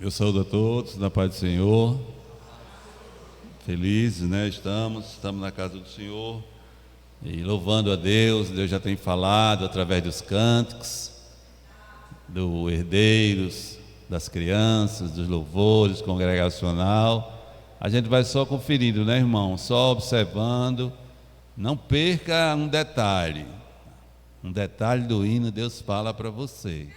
Eu saúdo a todos, na paz do Senhor. Felizes, né? Estamos na casa do Senhor e louvando a Deus. Deus já tem falado através dos cânticos, do herdeiros, das crianças, dos louvores, congregacional. A gente vai só conferindo, né, irmão? Só observando. Não perca um detalhe do hino. Deus fala para você.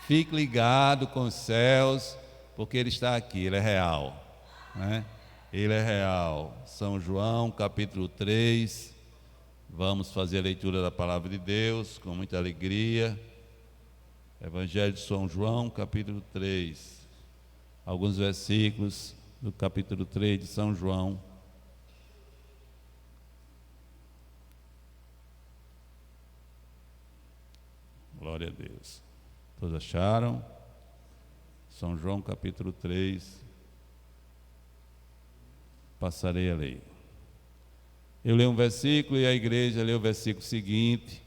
Fique ligado com os céus, porque Ele está aqui, Ele é real, né? Ele é real. São João, capítulo 3. Vamos fazer a leitura da palavra de Deus com muita alegria. Evangelho de São João, capítulo 3. Alguns versículos do capítulo 3 de São João. Glória a Deus. Todos acharam? São João capítulo 3. Passarei a ler. Eu leio um versículo e a igreja lê o versículo seguinte,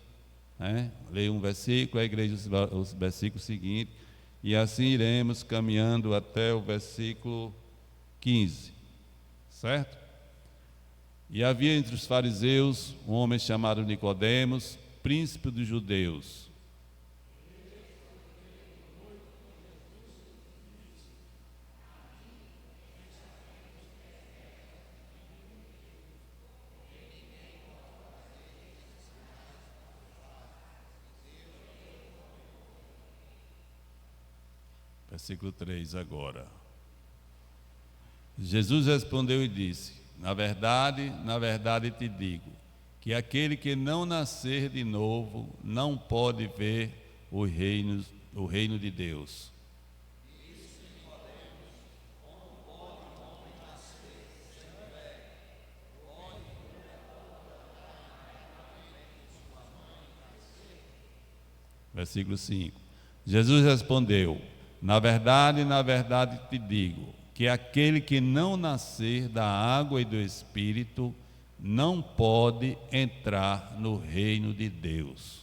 né? Leio um versículo, a igreja os versículos seguintes, e assim iremos caminhando até o versículo 15, certo? E havia entre os fariseus um homem chamado Nicodemos, príncipe dos judeus. Versículo 3 agora. Jesus respondeu e disse: na verdade te digo, que aquele que não nascer de novo não pode ver o reino de Deus. Versículo 5. Jesus respondeu: na verdade te digo, que aquele que não nascer da água e do Espírito não pode entrar no reino de Deus.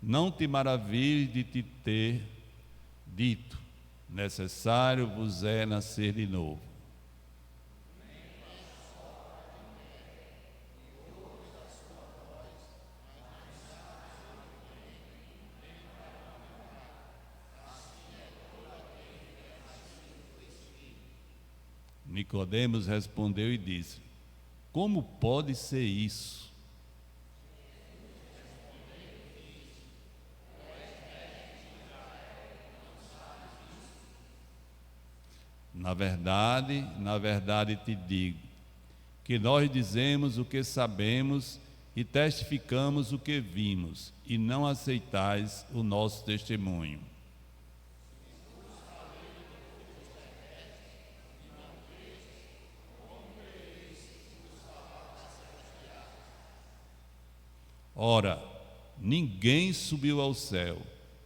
Não te maravilhes de te ter dito: necessário vos é nascer de novo. Nicodemos respondeu e disse: como pode ser isso? Na verdade te digo, que nós dizemos o que sabemos e testificamos o que vimos, e não aceitais o nosso testemunho. Ora, ninguém subiu ao céu,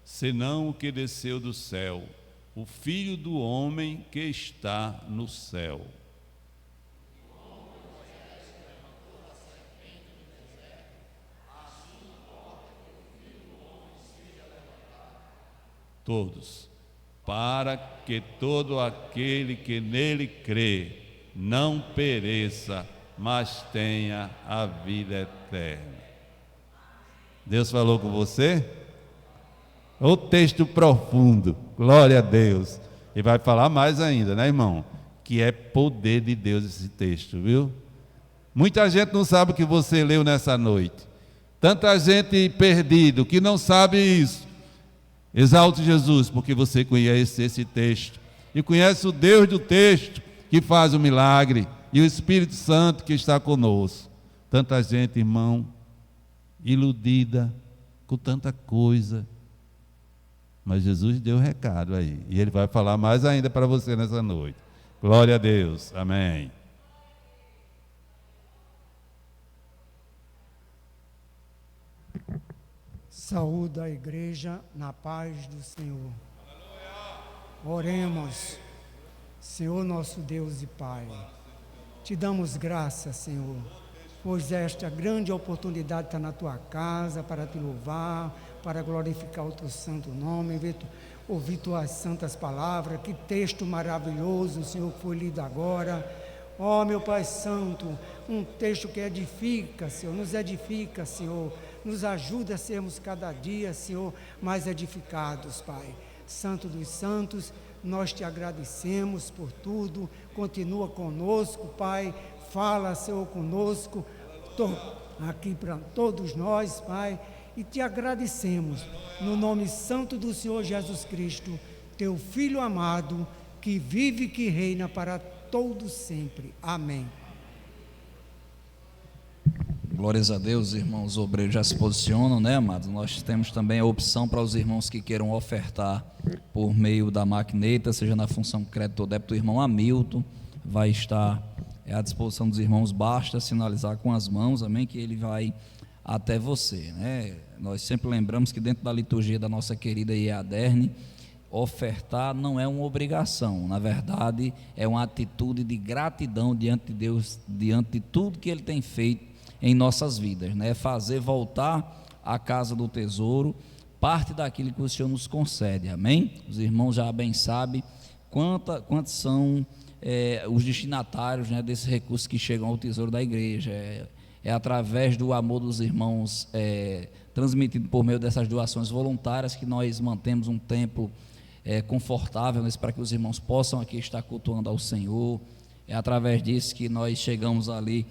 senão o que desceu do céu, o Filho do homem que está no céu. Todos, para que todo aquele que nele crê não pereça, mas tenha a vida eterna. Deus falou com você? O texto profundo, glória a Deus. E vai falar mais ainda, né, irmão? Que é poder de Deus esse texto, viu? Muita gente não sabe o que você leu nessa noite. Tanta gente perdido que não sabe isso. Exalte Jesus, porque você conhece esse texto. E conhece o Deus do texto que faz o milagre. E o Espírito Santo que está conosco. Tanta gente, irmão, iludida com tanta coisa, mas Jesus deu recado aí, e Ele vai falar mais ainda para você nessa noite. Glória a Deus, amém. Saúde a igreja na paz do Senhor. Oremos. Senhor nosso Deus e Pai, te damos graça, Senhor, pois esta grande oportunidade está na tua casa para te louvar, para glorificar o teu santo nome, ouvir tuas santas palavras. Que texto maravilhoso, Senhor, que foi lido agora. Ó, meu Pai Santo, um texto que edifica, Senhor, nos ajuda a sermos cada dia, Senhor, mais edificados, Pai. Santo dos santos, nós te agradecemos por tudo, continua conosco, Pai, fala, Senhor, conosco, aqui para todos nós, Pai, e te agradecemos, no nome santo do Senhor Jesus Cristo, teu Filho amado, que vive e que reina para todo sempre. Amém. Glórias a Deus, irmãos obreiros já se posicionam, né, amados? Nós temos também a opção para os irmãos que queiram ofertar por meio da maquineta, seja na função crédito ou débito. O irmão Hamilton vai estar à disposição dos irmãos, basta sinalizar com as mãos, amém, que ele vai até você, né? Nós sempre lembramos que dentro da liturgia da nossa querida IEADERN, ofertar não é uma obrigação, na verdade é uma atitude de gratidão diante de Deus, diante de tudo que Ele tem feito em nossas vidas, né? Fazer voltar à casa do tesouro parte daquilo que o Senhor nos concede, amém? Os irmãos já bem sabem quantos são os destinatários, né, desses recursos que chegam ao tesouro da igreja. É através do amor dos irmãos transmitido por meio dessas doações voluntárias que nós mantemos um templo confortável para que os irmãos possam aqui estar cultuando ao Senhor. É através disso que nós chegamos ali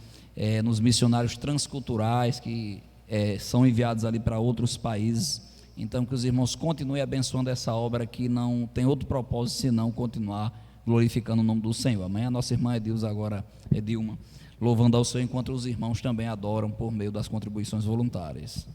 nos missionários transculturais que são enviados ali para outros países. Então que os irmãos continuem abençoando essa obra que não tem outro propósito senão continuar glorificando o nome do Senhor. Amanhã a nossa irmã Edilma, louvando ao Senhor, enquanto os irmãos também adoram por meio das contribuições voluntárias.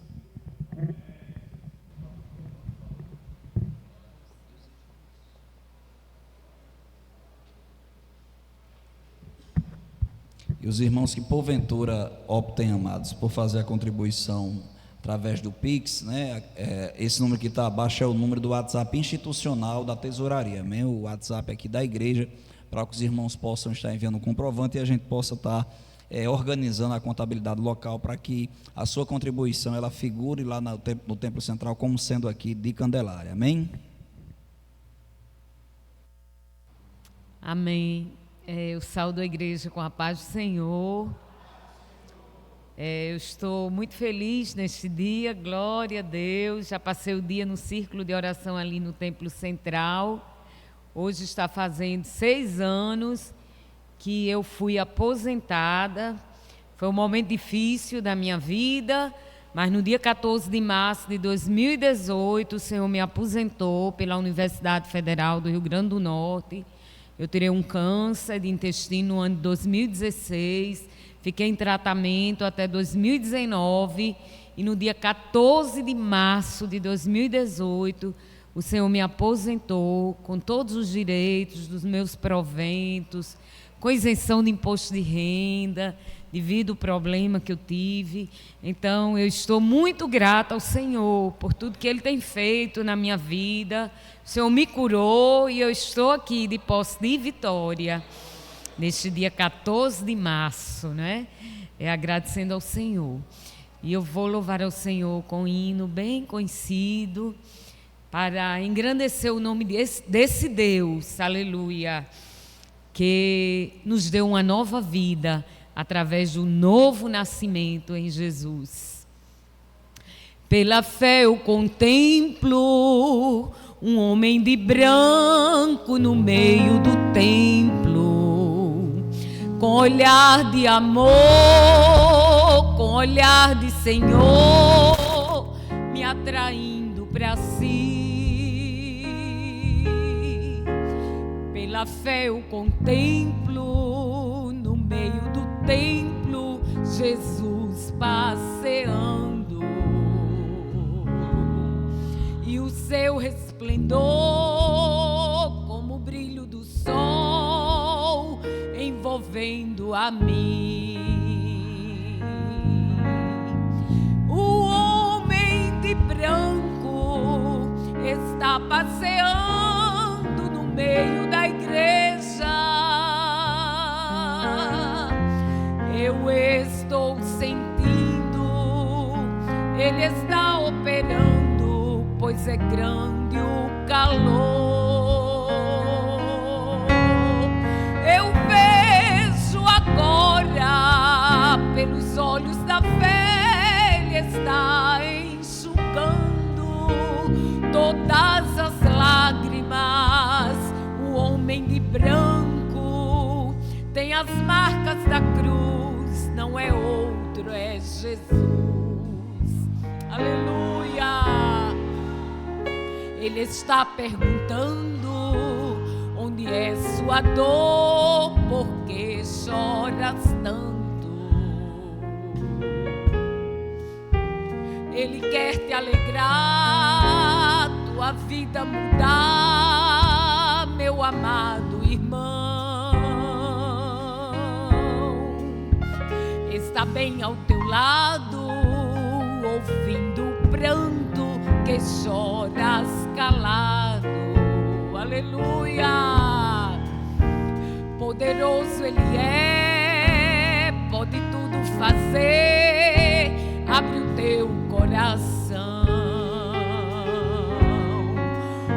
E os irmãos que porventura optem, amados, por fazer a contribuição através do Pix, né? Esse número que está abaixo é o número do WhatsApp institucional da tesouraria, amém? O WhatsApp aqui da igreja, para que os irmãos possam estar enviando um comprovante e a gente possa estar organizando a contabilidade local para que a sua contribuição ela figure lá no Templo Central como sendo aqui de Candelária, amém? Amém. Eu saúdo a igreja com a paz do Senhor. Eu estou muito feliz neste dia, glória a Deus. Já passei o dia no círculo de oração ali no Templo Central. Hoje está fazendo 6 anos que eu fui aposentada. Foi um momento difícil da minha vida, mas no dia 14 de março de 2018, o Senhor me aposentou pela Universidade Federal do Rio Grande do Norte. Eu tirei um câncer de intestino no ano de 2016, fiquei em tratamento até 2019 e no dia 14 de março de 2018, o Senhor me aposentou com todos os direitos dos meus proventos, com isenção de imposto de renda, devido ao problema que eu tive. Então, eu estou muito grata ao Senhor por tudo que Ele tem feito na minha vida. O Senhor me curou e eu estou aqui de posse de vitória, neste dia 14 de março, né? Agradecendo ao Senhor. E eu vou louvar ao Senhor com um hino bem conhecido, para engrandecer o nome desse Deus, aleluia, que nos deu uma nova vida através do novo nascimento em Jesus. Pela fé eu contemplo um homem de branco no meio do templo, com olhar de amor, com olhar de Senhor, me atraindo para si. Pela fé eu contemplo no meio do templo Jesus passeando, e o seu resplendor como o brilho do sol envolvendo a mim. O homem de branco está passeando no meio da igreja. Eu estou pois é grande o calor. Eu vejo agora pelos olhos da fé, Ele está enxugando todas as lágrimas. O homem de branco tem as marcas da cruz, não é outro, é Jesus. Aleluia! Ele está perguntando: onde é sua dor? Por que choras tanto? Ele quer te alegrar, tua vida mudar, meu amado irmão. Está bem ao teu lado, ouvindo o pranto que choras calado. Aleluia! Poderoso Ele é, pode tudo fazer. Abre o teu coração.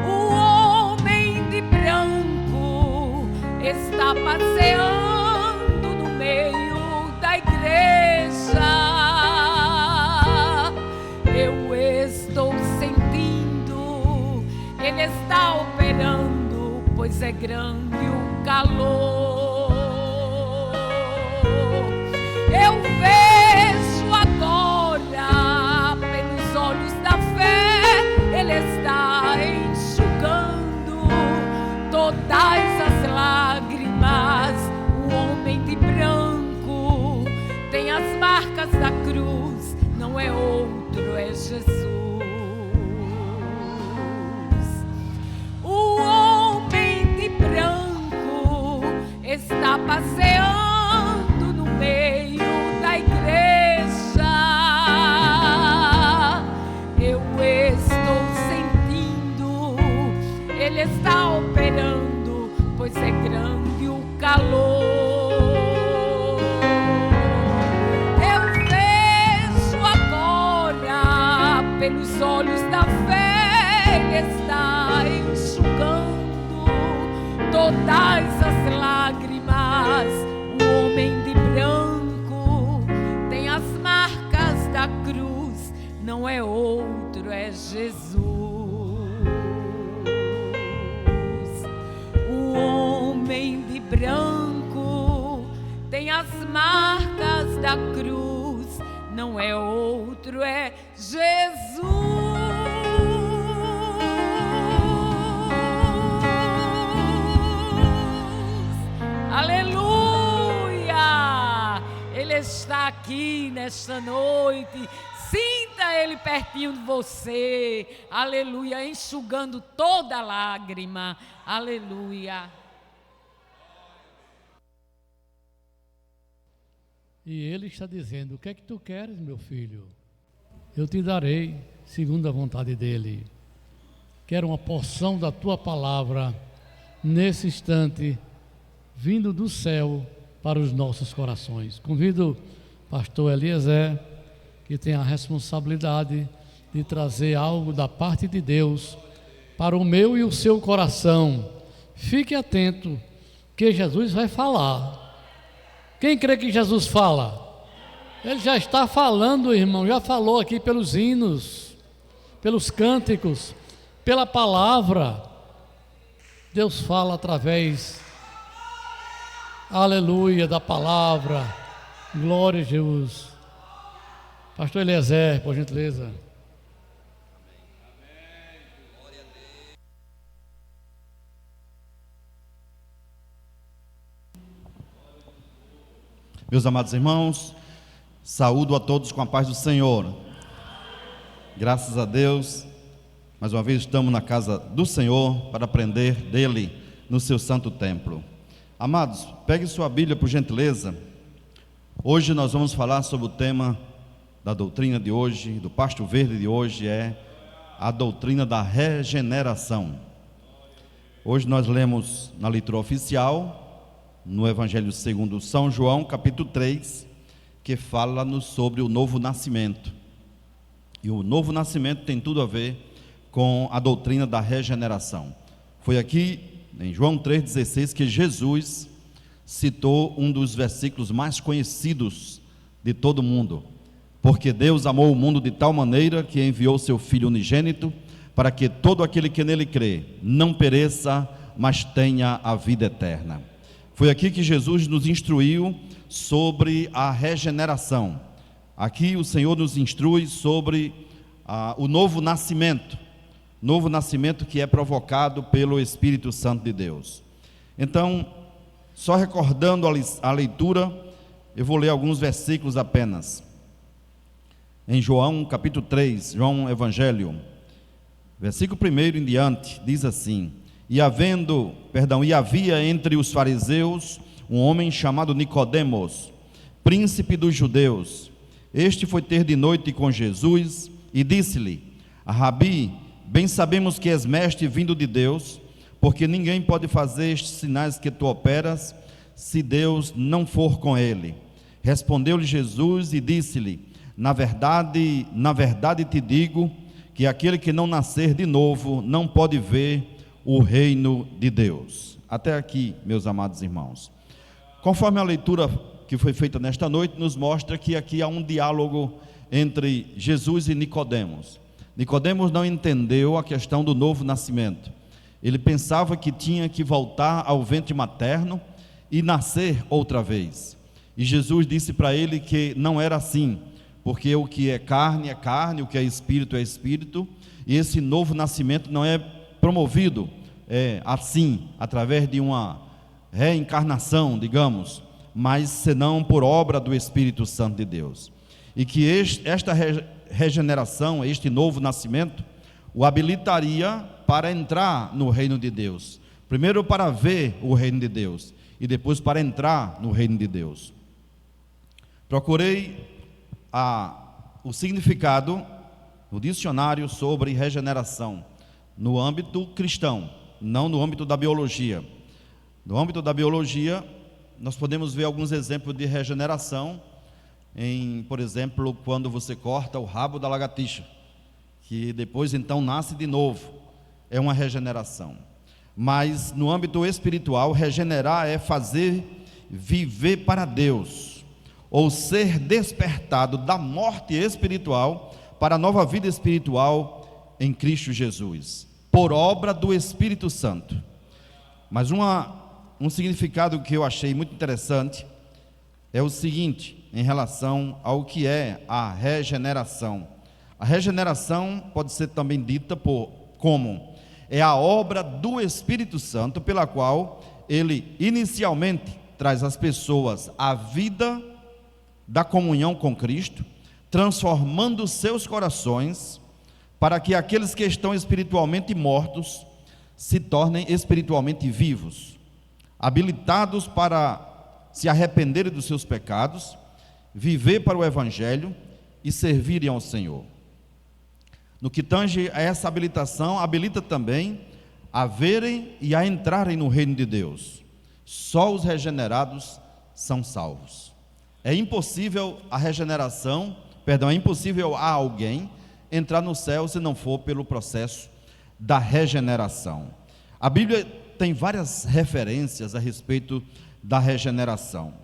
O homem de branco está passeando no meio da igreja. Eu estou sentindo, Ele está operando, pois é grande o calor. Eu vejo agora pelos olhos da fé, Ele está enxugando todas as lágrimas. O homem de branco tem as marcas da cruz, não é outro, é Jesus. O homem de branco está passeando no meio da igreja. Eu estou sentindo, Ele está operando, pois é grande o calor. Pelos olhos da fé, Ele está enxugando todas as lágrimas. O homem de branco tem as marcas da cruz, não é outro, é Jesus. O homem de branco tem as marcas da cruz, não é outro, é Jesus. Aleluia! Ele está aqui nesta noite. Sinta Ele pertinho de você. Aleluia! Enxugando toda lágrima. Aleluia! E Ele está dizendo: o que é que tu queres, meu filho? Eu te darei segundo a vontade dEle. Quero uma porção da tua palavra nesse instante, vindo do céu para os nossos corações. Convido o pastor Eliezer, que tem a responsabilidade de trazer algo da parte de Deus para o meu e o seu coração. Fique atento, que Jesus vai falar. Quem crê que Jesus fala? Ele já está falando, irmão, já falou aqui pelos hinos, pelos cânticos, pela palavra. Deus fala através, aleluia, da palavra. Glória a Jesus. Pastor Eliezer, por gentileza. Meus amados irmãos, saúdo a todos com a paz do Senhor. Graças a Deus, mais uma vez estamos na casa do Senhor para aprender dele no seu santo templo. Amados, pegue sua Bíblia por gentileza. Hoje nós vamos falar sobre o tema da doutrina de hoje, do Pasto Verde de hoje, é a doutrina da regeneração. Hoje nós lemos na leitura oficial, no Evangelho segundo São João, capítulo 3, que fala-nos sobre o novo nascimento. E o novo nascimento tem tudo a ver com a doutrina da regeneração. Foi aqui, em João 3,16, que Jesus citou um dos versículos mais conhecidos de todo mundo. Porque Deus amou o mundo de tal maneira que enviou seu Filho unigênito, para que todo aquele que nele crê não pereça, mas tenha a vida eterna. Foi aqui que Jesus nos instruiu sobre a regeneração. Aqui o Senhor nos instrui sobre o novo nascimento que é provocado pelo Espírito Santo de Deus. Então, só recordando a leitura, eu vou ler alguns versículos apenas. Em João capítulo 3, João Evangelho, versículo 1 em diante, diz assim: E havia entre os fariseus um homem chamado Nicodemos, príncipe dos judeus. Este foi ter de noite com Jesus e disse-lhe: Rabi, bem sabemos que és mestre vindo de Deus, porque ninguém pode fazer estes sinais que tu operas, se Deus não for com ele. Respondeu-lhe Jesus e disse-lhe: na verdade te digo, que aquele que não nascer de novo não pode ver o reino de Deus. Até aqui, meus amados irmãos. Conforme a leitura que foi feita nesta noite, nos mostra que aqui há um diálogo entre Jesus e Nicodemos. Nicodemos não entendeu a questão do novo nascimento. Ele pensava que tinha que voltar ao ventre materno e nascer outra vez. E Jesus disse para ele que não era assim, porque o que é carne, o que é espírito, e esse novo nascimento não é promovido assim, através de uma reencarnação, digamos, mas senão por obra do Espírito Santo de Deus. E que esta regeneração, este novo nascimento, o habilitaria para entrar no reino de Deus. Primeiro para ver o reino de Deus, e depois para entrar no reino de Deus. Procurei o significado no dicionário sobre regeneração, no âmbito cristão, não no âmbito da biologia. No âmbito da biologia, nós podemos ver alguns exemplos de regeneração, por exemplo, quando você corta o rabo da lagartixa, que depois então nasce de novo, é uma regeneração. Mas no âmbito espiritual, regenerar é fazer viver para Deus, ou ser despertado da morte espiritual para a nova vida espiritual em Cristo Jesus, por obra do Espírito Santo. Mas um significado que eu achei muito interessante é o seguinte, em relação ao que é a regeneração. A regeneração pode ser também dita como é a obra do Espírito Santo, pela qual ele inicialmente traz às pessoas a vida da comunhão com Cristo, transformando seus corações para que aqueles que estão espiritualmente mortos se tornem espiritualmente vivos, habilitados para se arrependerem dos seus pecados, viver para o Evangelho e servirem ao Senhor. No que tange a essa habilitação, habilita também a verem e a entrarem no reino de Deus. Só os regenerados são salvos. É impossível a alguém entrar no céu se não for pelo processo da regeneração. A Bíblia tem várias referências a respeito da regeneração.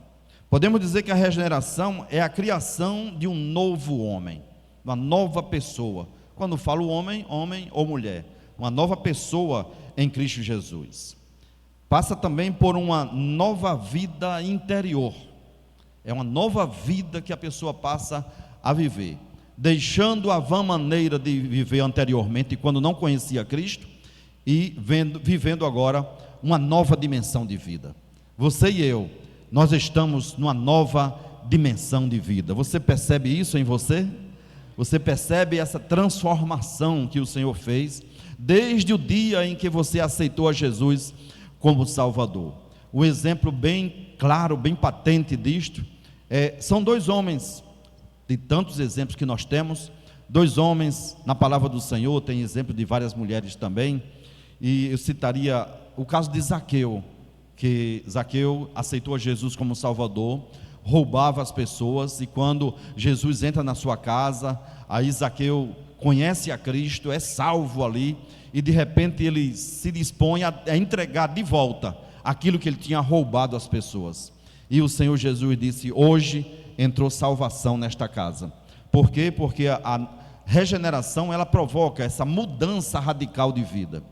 Podemos dizer que a regeneração é a criação de um novo homem, uma nova pessoa. Quando falo homem, homem ou mulher, uma nova pessoa em Cristo Jesus. Passa também por uma nova vida interior. É uma nova vida que a pessoa passa a viver, deixando a vã maneira de viver anteriormente, quando não conhecia Cristo, e vivendo agora uma nova dimensão de vida. Você e eu, nós estamos numa nova dimensão de vida. Você percebe isso em você? Você percebe essa transformação que o Senhor fez desde o dia em que você aceitou a Jesus como Salvador? Um exemplo bem claro, bem patente disto, são dois homens, de tantos exemplos que nós temos, dois homens na palavra do Senhor, tem exemplo de várias mulheres também, e eu citaria o caso de Zaqueu, que Zaqueu aceitou a Jesus como Salvador, roubava as pessoas, e quando Jesus entra na sua casa, aí Zaqueu conhece a Cristo, é salvo ali, e de repente ele se dispõe a entregar de volta aquilo que ele tinha roubado às pessoas. E o Senhor Jesus disse: hoje entrou salvação nesta casa. Por quê? Porque a regeneração, ela provoca essa mudança radical de vida.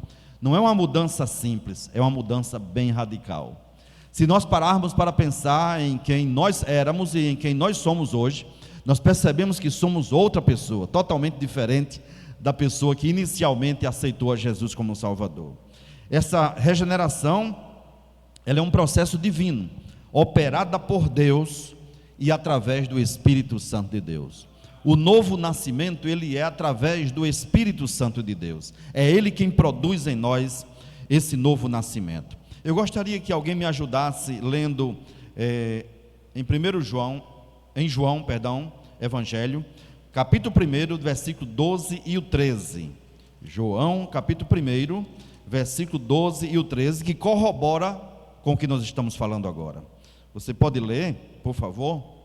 Não é uma mudança simples, é uma mudança bem radical. Se nós pararmos para pensar em quem nós éramos e em quem nós somos hoje, nós percebemos que somos outra pessoa, totalmente diferente da pessoa que inicialmente aceitou a Jesus como Salvador. Essa regeneração, ela é um processo divino, operada por Deus e através do Espírito Santo de Deus. O novo nascimento, ele é através do Espírito Santo de Deus. É Ele quem produz em nós esse novo nascimento. Eu gostaria que alguém me ajudasse lendo em João, Evangelho, capítulo 1, versículo 12 e o 13. João, capítulo 1, versículo 12 e o 13, que corrobora com o que nós estamos falando agora. Você pode ler, por favor?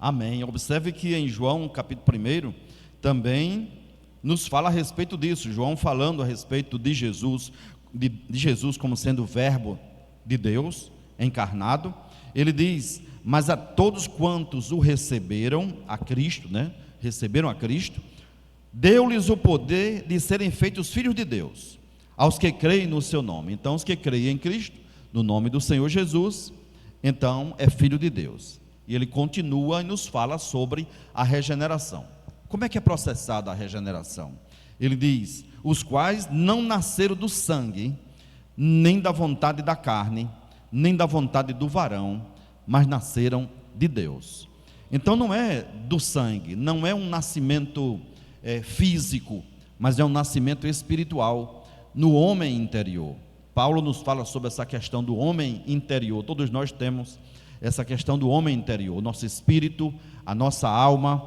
Amém. Observe que em João capítulo 1 também nos fala a respeito disso. João falando a respeito de Jesus, de Jesus como sendo o verbo de Deus encarnado. Ele diz: mas a todos quantos o receberam, a Cristo, receberam a Cristo, deu-lhes o poder de serem feitos filhos de Deus, aos que creem no seu nome. Então, os que creem em Cristo, no nome do Senhor Jesus, então é filho de Deus. E ele continua e nos fala sobre a regeneração. Como é que é processada a regeneração? Ele diz: os quais não nasceram do sangue, nem da vontade da carne, nem da vontade do varão, mas nasceram de Deus. Então não é do sangue, não é um nascimento físico, mas é um nascimento espiritual no homem interior. Paulo nos fala sobre essa questão do homem interior. Todos nós temos essa questão do homem interior, o nosso espírito, a nossa alma.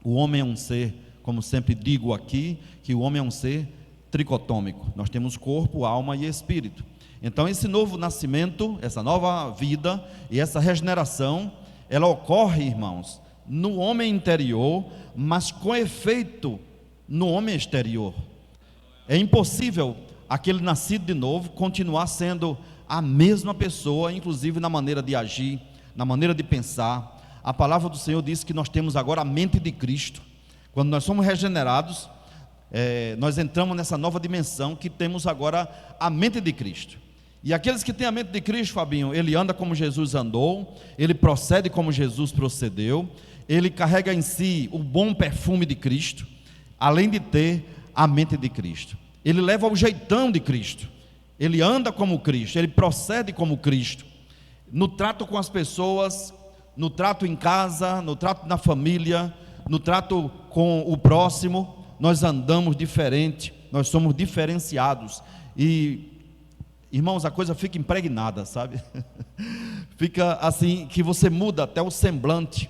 O homem é um ser, como sempre digo aqui, que o homem é um ser tricotômico. Nós temos corpo, alma e espírito. Então esse novo nascimento, essa nova vida e essa regeneração, ela ocorre, irmãos, no homem interior, mas com efeito no homem exterior. É impossível aquele nascido de novo continuar sendo a mesma pessoa, inclusive na maneira de agir, na maneira de pensar. A palavra do Senhor diz que nós temos agora a mente de Cristo. Quando nós somos regenerados, nós entramos nessa nova dimensão que temos agora a mente de Cristo. E aqueles que têm a mente de Cristo, Fabinho, ele anda como Jesus andou, ele procede como Jesus procedeu, ele carrega em si o bom perfume de Cristo, além de ter a mente de Cristo. Ele leva o jeitão de Cristo. Ele anda como Cristo, ele procede como Cristo, no trato com as pessoas, no trato em casa, no trato na família, no trato com o próximo. Nós andamos diferente, nós somos diferenciados. E, irmãos, a coisa fica impregnada, sabe? Fica assim, que você muda até o semblante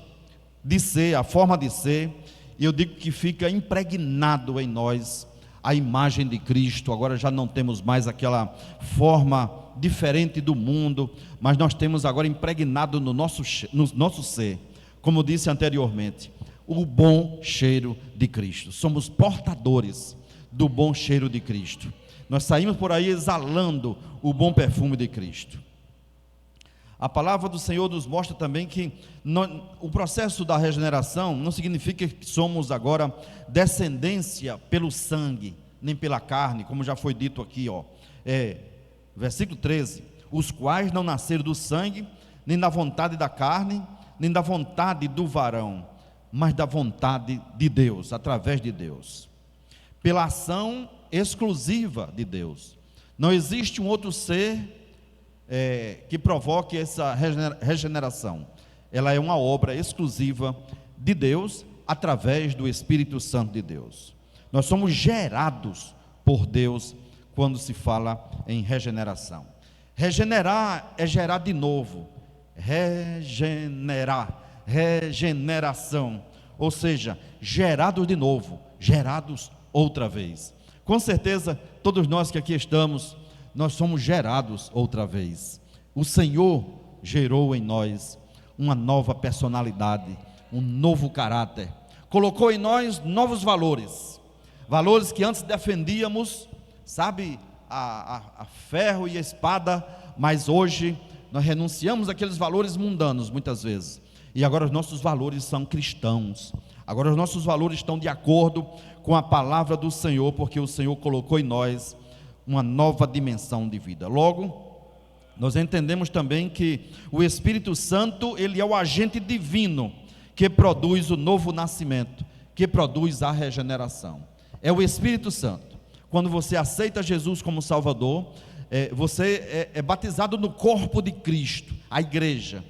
de ser, a forma de ser. E eu digo que fica impregnado em nós a imagem de Cristo. Agora já não temos mais aquela forma diferente do mundo, mas nós temos agora impregnado no nosso ser, como disse anteriormente, o bom cheiro de Cristo. Somos portadores do bom cheiro de Cristo. Nós saímos por aí exalando o bom perfume de Cristo. A palavra do Senhor nos mostra também que o processo da regeneração não significa que somos agora descendência pelo sangue, nem pela carne, como já foi dito aqui, versículo 13: os quais não nasceram do sangue, nem da vontade da carne, nem da vontade do varão, mas da vontade de Deus, através de Deus, pela ação exclusiva de Deus. Não existe um outro ser que provoque essa regeneração. Ela é uma obra exclusiva de Deus, através do Espírito Santo de Deus. Nós somos gerados por Deus quando se fala em regeneração. Regenerar é gerar de novo. Regenerar, regeneração, ou seja, gerados de novo, gerados outra vez. Com certeza, todos nós que aqui estamos, nós somos gerados outra vez. O Senhor gerou em nós uma nova personalidade, um novo caráter, colocou em nós novos valores, valores que antes defendíamos, sabe, a ferro e a espada, mas hoje nós renunciamos àqueles valores mundanos muitas vezes, e agora os nossos valores são cristãos, agora os nossos valores estão de acordo com a palavra do Senhor, porque o Senhor colocou em nós uma nova dimensão de vida. Logo, nós entendemos também que o Espírito Santo, ele é o agente divino que produz o novo nascimento, que produz a regeneração. É o Espírito Santo. Quando você aceita Jesus como Salvador, você é batizado no corpo de Cristo, a igreja,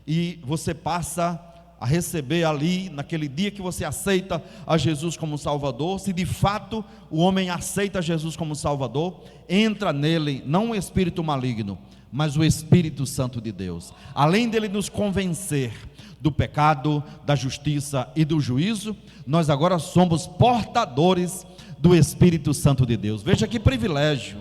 e você passa a receber ali, naquele dia que você aceita a Jesus como Salvador, se de fato o homem aceita Jesus como Salvador, entra nele não o espírito maligno, mas o Espírito Santo de Deus. Além dele nos convencer do pecado, da justiça e do juízo, nós agora somos portadores do Espírito Santo de Deus. Veja que privilégio,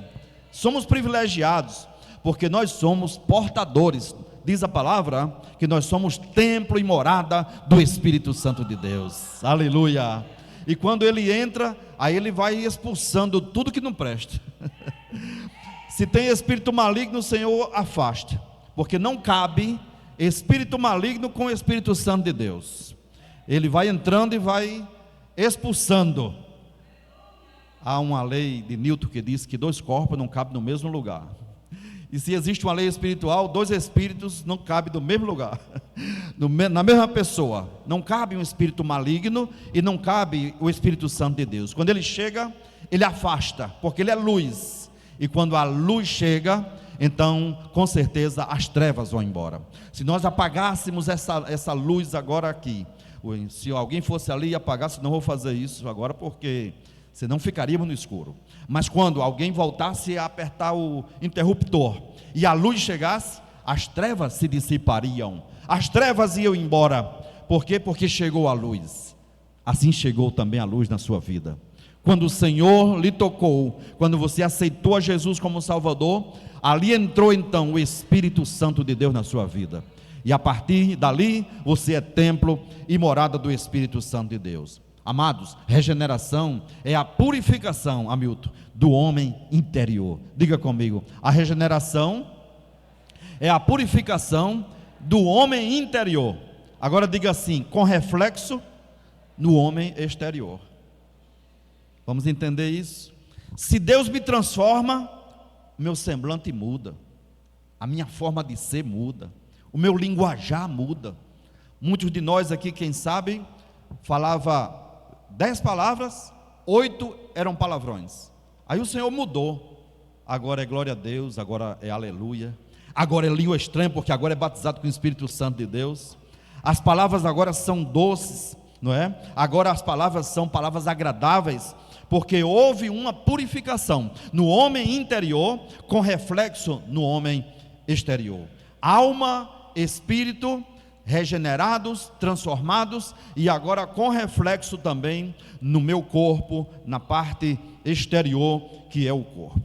somos privilegiados, porque nós somos portadores, diz a palavra, que nós somos templo e morada do Espírito Santo de Deus, aleluia, e quando ele entra, aí ele vai expulsando tudo que não presta, se tem espírito maligno, o Senhor afasta, porque não cabe espírito maligno com o Espírito Santo de Deus, ele vai entrando e vai expulsando. Há uma lei de Newton que diz que 2 corpos não cabem no mesmo lugar. E se existe uma lei espiritual, 2 espíritos não cabem no mesmo lugar, na mesma pessoa. Não cabe um espírito maligno e não cabe o Espírito Santo de Deus. Quando ele chega, ele afasta, porque ele é luz. E quando a luz chega, então com certeza as trevas vão embora. Se nós apagássemos essa luz agora aqui, se alguém fosse ali e apagasse, não vou fazer isso agora porque senão ficaríamos no escuro. Mas quando alguém voltasse a apertar o interruptor e a luz chegasse, as trevas se dissipariam, as trevas iam embora. Por quê? Porque chegou a luz. Assim chegou também a luz na sua vida. Quando o Senhor lhe tocou, quando você aceitou a Jesus como Salvador, ali entrou então o Espírito Santo de Deus na sua vida. E a partir dali, você é templo e morada do Espírito Santo de Deus. Amados, regeneração é a purificação, Hamilton, do homem interior. Diga comigo, a regeneração é a purificação do homem interior. Agora diga assim, com reflexo no homem exterior. Vamos entender isso? Se Deus me transforma, meu semblante muda, a minha forma de ser muda, o meu linguajar muda. Muitos de nós aqui, quem sabe, falava 10 palavras, 8 eram palavrões. Aí o Senhor mudou. Agora é glória a Deus, agora é aleluia, agora é língua estranha, porque agora é batizado com o Espírito Santo de Deus. As palavras agora são doces, não é? Agora as palavras são palavras agradáveis, porque houve uma purificação no homem interior, com reflexo no homem exterior. Alma, espírito, regenerados, transformados, e agora com reflexo também no meu corpo, na parte exterior que é o corpo.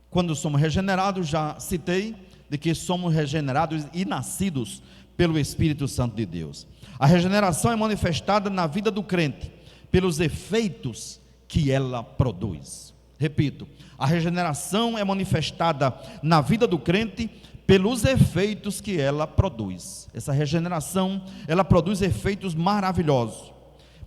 Quando somos regenerados, já citei de que somos regenerados e nascidos pelo Espírito Santo de Deus. A regeneração é manifestada na vida do crente pelos efeitos que ela produz. Repito, a regeneração é manifestada na vida do crente pelos efeitos que ela produz. Essa regeneração, ela produz efeitos maravilhosos,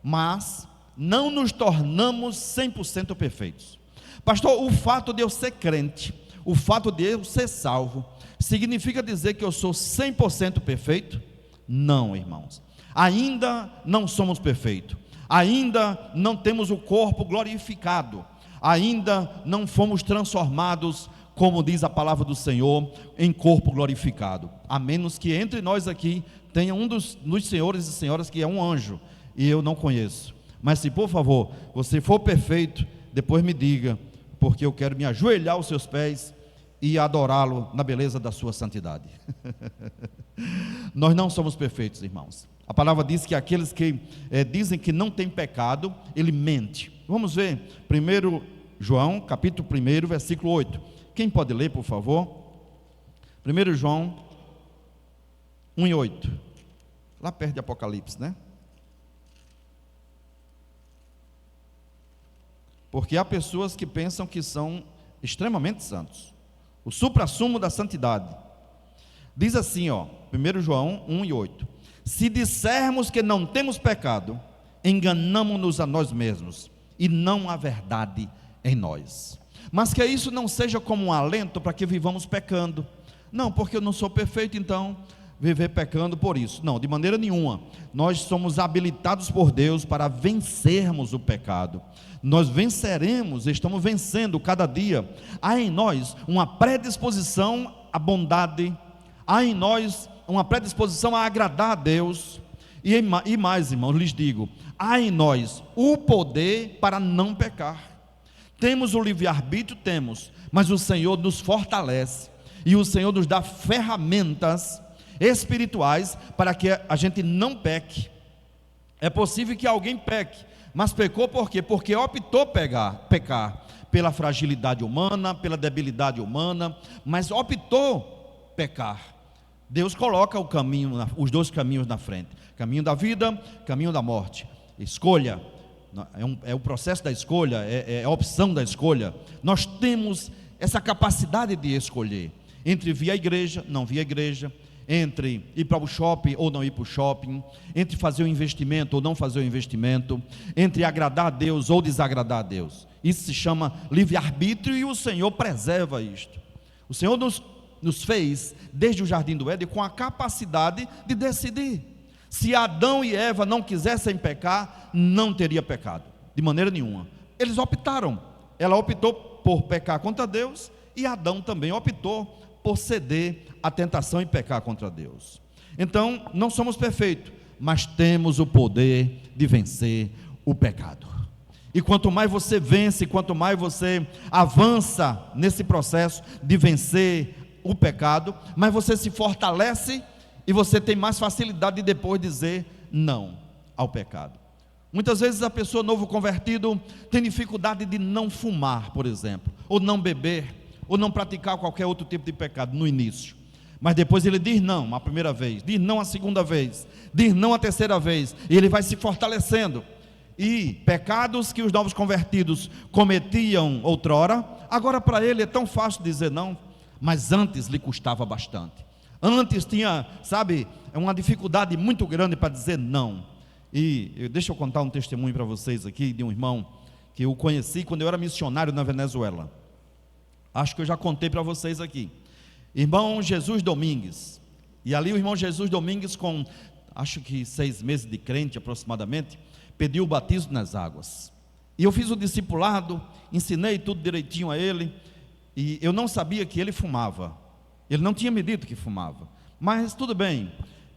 mas não nos tornamos 100% perfeitos. Pastor, o fato de eu ser crente, o fato de eu ser salvo, significa dizer que eu sou 100% perfeito? Não, irmãos. Ainda não somos perfeitos. Ainda não temos o corpo glorificado. Ainda não fomos transformados, como diz a palavra do Senhor, em corpo glorificado, a menos que entre nós aqui tenha um dos senhores e senhoras que é um anjo, e eu não conheço. Mas se por favor, você for perfeito, depois me diga, porque eu quero me ajoelhar aos seus pés e adorá-lo na beleza da sua santidade. Nós não somos perfeitos, irmãos. A palavra diz que aqueles que dizem que não tem pecado, ele mente. Vamos ver 1 João, capítulo 1, versículo 8. Quem pode ler, por favor? 1 João 1 e 8. Lá perto de Apocalipse, né? Porque há pessoas que pensam que são extremamente santos. O suprassumo da santidade. Diz assim, 1 João 1 e 8. Se dissermos que não temos pecado, enganamo-nos a nós mesmos, e não há verdade em nós. Mas que isso não seja como um alento para que vivamos pecando. Não, porque eu não sou perfeito, então viver pecando por isso. Não, de maneira nenhuma. Nós somos habilitados por Deus para vencermos o pecado. Nós venceremos, estamos vencendo cada dia. Há em nós uma predisposição à bondade, há em nós uma predisposição a agradar a Deus. E mais, irmãos, lhes digo, há em nós o poder para não pecar. Temos o livre-arbítrio? Temos, mas o Senhor nos fortalece, e o Senhor nos dá ferramentas espirituais para que a gente não peque. É possível que alguém peque, mas pecou por quê? Porque optou pecar pela fragilidade humana, pela debilidade humana, mas optou pecar. Deus coloca o caminho, os dois caminhos na frente: caminho da vida, caminho da morte. Escolha, é o processo da escolha, é a opção da escolha. Nós temos essa capacidade de escolher entre vir à igreja, não vir à igreja, entre ir para o shopping ou não ir para o shopping, entre fazer o investimento ou não fazer o investimento, entre agradar a Deus ou desagradar a Deus. Isso se chama livre-arbítrio, e o Senhor preserva isto. O Senhor nos fez, desde o jardim do Éden, com a capacidade de decidir. Se Adão e Eva não quisessem pecar, não teria pecado, de maneira nenhuma. Eles optaram. Ela optou por pecar contra Deus, e Adão também optou por ceder à tentação e pecar contra Deus. Então, não somos perfeitos, mas temos o poder de vencer o pecado. E quanto mais você vence, quanto mais você avança nesse processo de vencer o pecado, mais você se fortalece, e você tem mais facilidade de depois dizer não ao pecado. Muitas vezes a pessoa novo convertido tem dificuldade de não fumar, por exemplo, ou não beber, ou não praticar qualquer outro tipo de pecado no início. Mas depois ele diz não a primeira vez, diz não a segunda vez, diz não a terceira vez, e ele vai se fortalecendo. E pecados que os novos convertidos cometiam outrora, agora para ele é tão fácil dizer não, mas antes lhe custava bastante. Antes tinha, uma dificuldade muito grande para dizer não. E deixa eu contar um testemunho para vocês aqui, de um irmão que eu conheci quando eu era missionário na Venezuela. Acho que eu já contei para vocês aqui. Irmão Jesus Domingues. E ali o irmão Jesus Domingues, com acho que 6 meses de crente aproximadamente, pediu o batismo nas águas. E eu fiz o discipulado, ensinei tudo direitinho a ele, e eu não sabia que ele fumava. Ele não tinha me dito que fumava, mas tudo bem.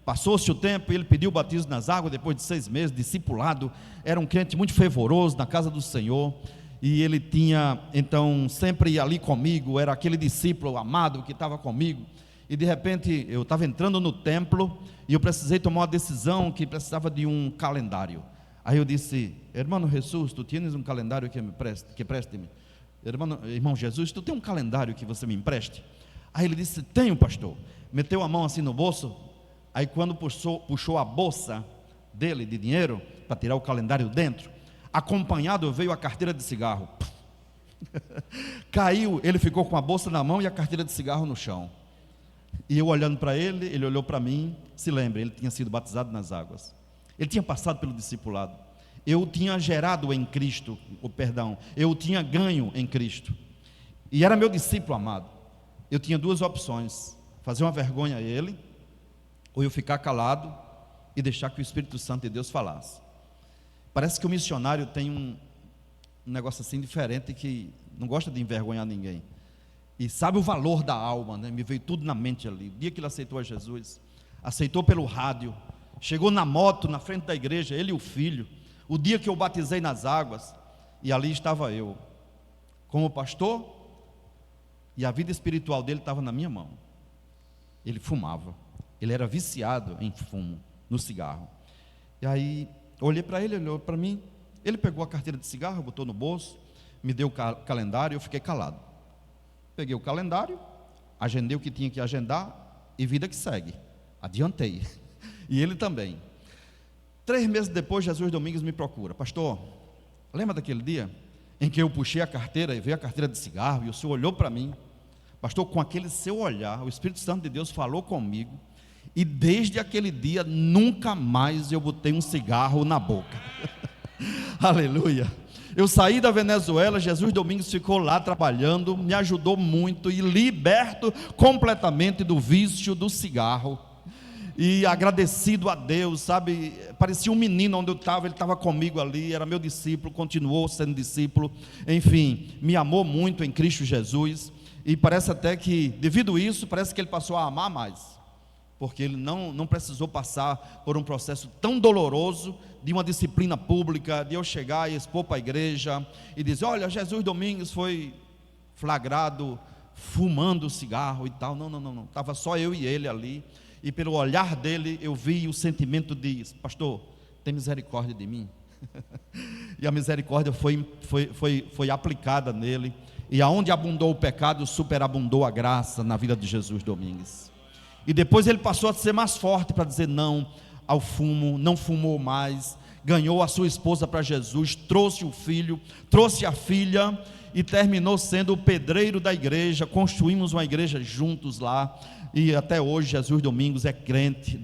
Passou-se o tempo, ele pediu o batismo nas águas, depois de 6 meses, discipulado. Era um crente muito fervoroso na casa do Senhor, e ele tinha, então, sempre ali comigo, era aquele discípulo amado que estava comigo. E de repente, eu estava entrando no templo, e eu precisei tomar uma decisão que precisava de um calendário. Aí eu disse: irmão Jesus, tu tens um calendário que preste-me? Irmão Jesus, tu tem um calendário que você me empreste? Aí ele disse: tenho, pastor. Meteu a mão assim no bolso. Aí quando puxou a bolsa dele de dinheiro para tirar o calendário dentro, acompanhado veio a carteira de cigarro. Caiu, ele ficou com a bolsa na mão e a carteira de cigarro no chão. E eu olhando para ele, ele olhou para mim. Se lembra, ele tinha sido batizado nas águas, ele tinha passado pelo discipulado, eu tinha gerado em Cristo, eu tinha ganho em Cristo, e era meu discípulo amado. Eu tinha 2 opções: fazer uma vergonha a ele, ou eu ficar calado e deixar que o Espírito Santo de Deus falasse. Parece que o missionário tem um negócio assim diferente, que não gosta de envergonhar ninguém, e sabe o valor da alma, né? Me veio tudo na mente ali. O dia que ele aceitou a Jesus, aceitou pelo rádio, chegou na moto na frente da igreja, ele e o filho. O dia que eu batizei nas águas, e ali estava eu, como pastor, e a vida espiritual dele estava na minha mão. Ele fumava, ele era viciado em fumo, no cigarro. E aí, eu olhei para ele, ele olhou para mim, ele pegou a carteira de cigarro, botou no bolso, me deu o calendário, eu fiquei calado. Peguei o calendário, agendei o que tinha que agendar, e vida que segue, adiantei, e ele também. 3 meses depois, Jesus Domingues me procura: pastor, lembra daquele dia em que eu puxei a carteira e veio a carteira de cigarro, e o senhor olhou para mim? Pastor, com aquele seu olhar, o Espírito Santo de Deus falou comigo, e desde aquele dia, nunca mais eu botei um cigarro na boca. Aleluia. Eu saí da Venezuela, Jesus Domingues ficou lá trabalhando, me ajudou muito, e liberto completamente do vício do cigarro, e agradecido a Deus, sabe, parecia um menino onde eu estava, ele estava comigo ali, era meu discípulo, continuou sendo discípulo, enfim, me amou muito em Cristo Jesus, e parece até que, devido a isso, parece que ele passou a amar mais, porque ele não precisou passar por um processo tão doloroso, de uma disciplina pública, de eu chegar e expor para a igreja, e dizer: olha, Jesus Domingues foi flagrado fumando cigarro e tal. Não, estava só eu e ele ali, e pelo olhar dele, eu vi o sentimento de: pastor, tem misericórdia de mim. E a misericórdia foi aplicada nele, e aonde abundou o pecado, superabundou a graça na vida de Jesus Domingues. E depois ele passou a ser mais forte para dizer não ao fumo, não fumou mais, ganhou a sua esposa para Jesus, trouxe o filho, trouxe a filha, e terminou sendo o pedreiro da igreja. Construímos uma igreja juntos lá, e até hoje Jesus Domingues é crente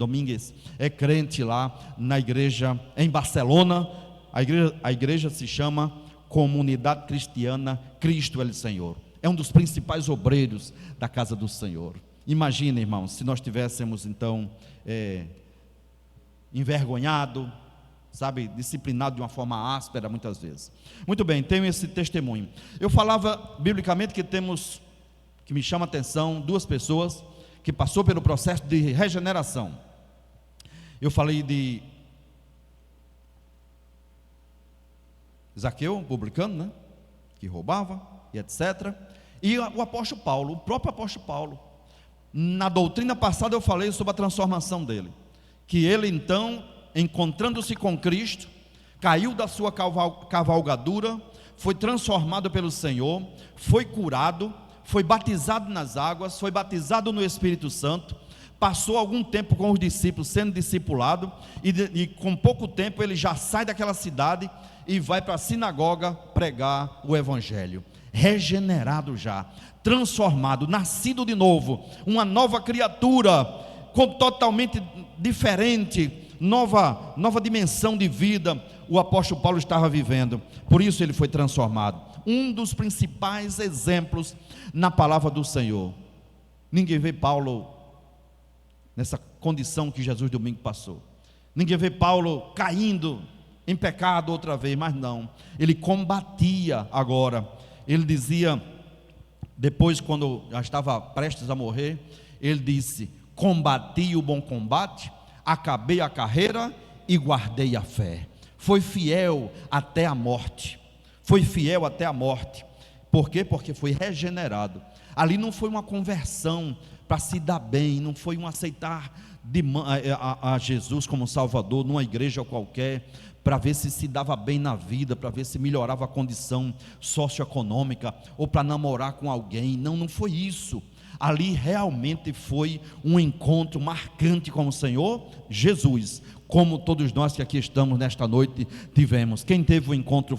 lá na igreja em Barcelona. A igreja se chama Comunidade Cristiana Cristo é o Senhor, é um dos principais obreiros da casa do Senhor. Imagina, irmãos, se nós tivéssemos então envergonhado, sabe, disciplinado de uma forma áspera muitas vezes. Muito bem, tenho esse testemunho. Eu falava biblicamente que me chama a atenção, 2 pessoas que passou pelo processo de regeneração. Eu falei de Zaqueu, um publicano, né, que roubava e etc. E o apóstolo Paulo, o próprio apóstolo Paulo. Na doutrina passada eu falei sobre a transformação dele, que ele então, encontrando-se com Cristo, caiu da sua cavalgadura, foi transformado pelo Senhor, foi curado, foi batizado nas águas, foi batizado no Espírito Santo, passou algum tempo com os discípulos sendo discipulado, e com pouco tempo ele já sai daquela cidade e vai para a sinagoga pregar o Evangelho. Regenerado já, transformado, nascido de novo, uma nova criatura, totalmente diferente, nova dimensão de vida, o apóstolo Paulo estava vivendo, por isso ele foi transformado. Um dos principais exemplos na palavra do Senhor. Ninguém vê Paulo nessa condição que Jesus domingo passou, ninguém vê Paulo caindo em pecado outra vez, mas não, ele combatia agora. Ele dizia, depois quando já estava prestes a morrer, ele disse: combati o bom combate, acabei a carreira e guardei a fé. Foi fiel até a morte, foi fiel até a morte. Por quê? Porque foi regenerado. Ali não foi uma conversão para se dar bem, não foi um aceitar a Jesus como Salvador numa igreja qualquer, para ver se dava bem na vida, para ver se melhorava a condição socioeconômica, ou para namorar com alguém. Não foi isso. Ali realmente foi um encontro marcante com o Senhor Jesus, como todos nós que aqui estamos nesta noite tivemos. Quem teve um encontro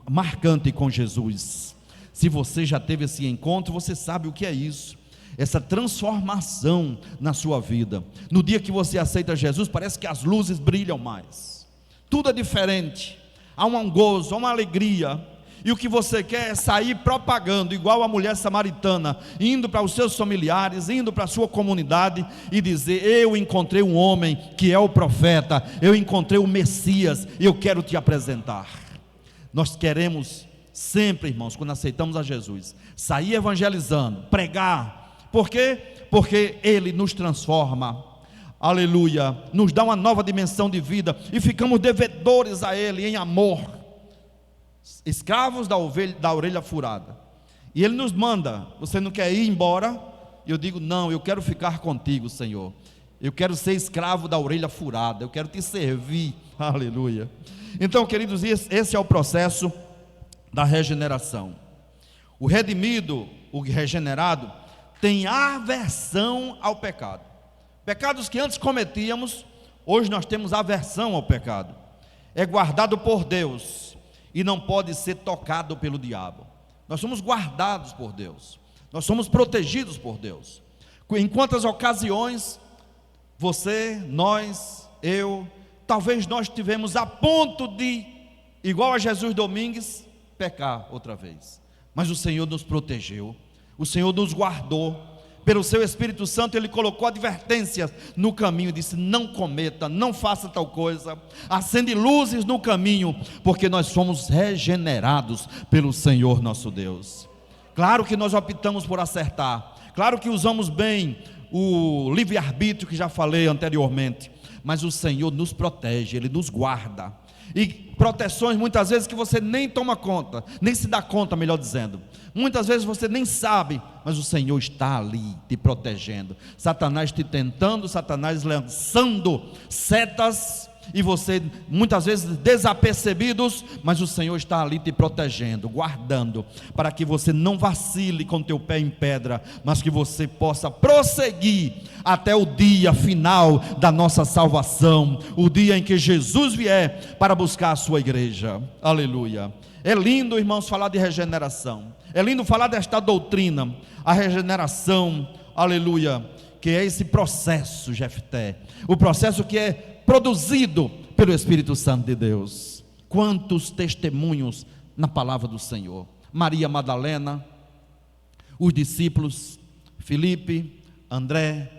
marcante com Jesus? Se você já teve esse encontro, você sabe o que é isso, essa transformação na sua vida. No dia que você aceita Jesus, parece que as luzes brilham mais, tudo é diferente, há um gozo, há uma alegria, e o que você quer é sair propagando, igual a mulher samaritana, indo para os seus familiares, indo para a sua comunidade, e dizer: eu encontrei um homem que é o profeta, eu encontrei o Messias, e eu quero te apresentar. Nós queremos sempre, irmãos, quando aceitamos a Jesus, sair evangelizando, pregar. Por quê? Porque Ele nos transforma, aleluia, nos dá uma nova dimensão de vida, e ficamos devedores a Ele em amor, escravos da orelha furada, E Ele nos manda: você não quer ir embora? E eu digo: não, eu quero ficar contigo, Senhor. Eu quero ser escravo da orelha furada, eu quero te servir. Aleluia. Então, queridos, esse é o processo da regeneração. O redimido, o regenerado, tem aversão ao pecado. Pecados que antes cometíamos, hoje nós temos aversão ao pecado. É guardado por Deus e não pode ser tocado pelo diabo. Nós somos guardados por Deus, nós somos protegidos por Deus. Em quantas ocasiões você, nós, eu, talvez nós tivemos a ponto de, igual a Jesus Domingues, pecar outra vez. Mas o Senhor nos protegeu, o Senhor nos guardou. Pelo seu Espírito Santo Ele colocou advertências no caminho, disse: não cometa, não faça tal coisa, acende luzes no caminho, porque nós fomos regenerados pelo Senhor nosso Deus. Claro que nós optamos por acertar, claro que usamos bem o livre-arbítrio que já falei anteriormente, mas o Senhor nos protege, Ele nos guarda, e proteções muitas vezes que você nem toma conta, nem se dá conta, melhor dizendo, muitas vezes você nem sabe, mas o Senhor está ali te protegendo. Satanás te tentando, Satanás lançando setas, e você muitas vezes desapercebidos, mas o Senhor está ali te protegendo, guardando, para que você não vacile com teu pé em pedra, mas que você possa prosseguir até o dia final da nossa salvação, o dia em que Jesus vier para buscar a sua igreja. Aleluia. É lindo, irmãos, falar de regeneração, é lindo falar desta doutrina, a regeneração, aleluia, que é esse processo, Jefté, o processo que é produzido pelo Espírito Santo de Deus. Quantos testemunhos na palavra do Senhor. Maria Madalena, os discípulos, Filipe, André,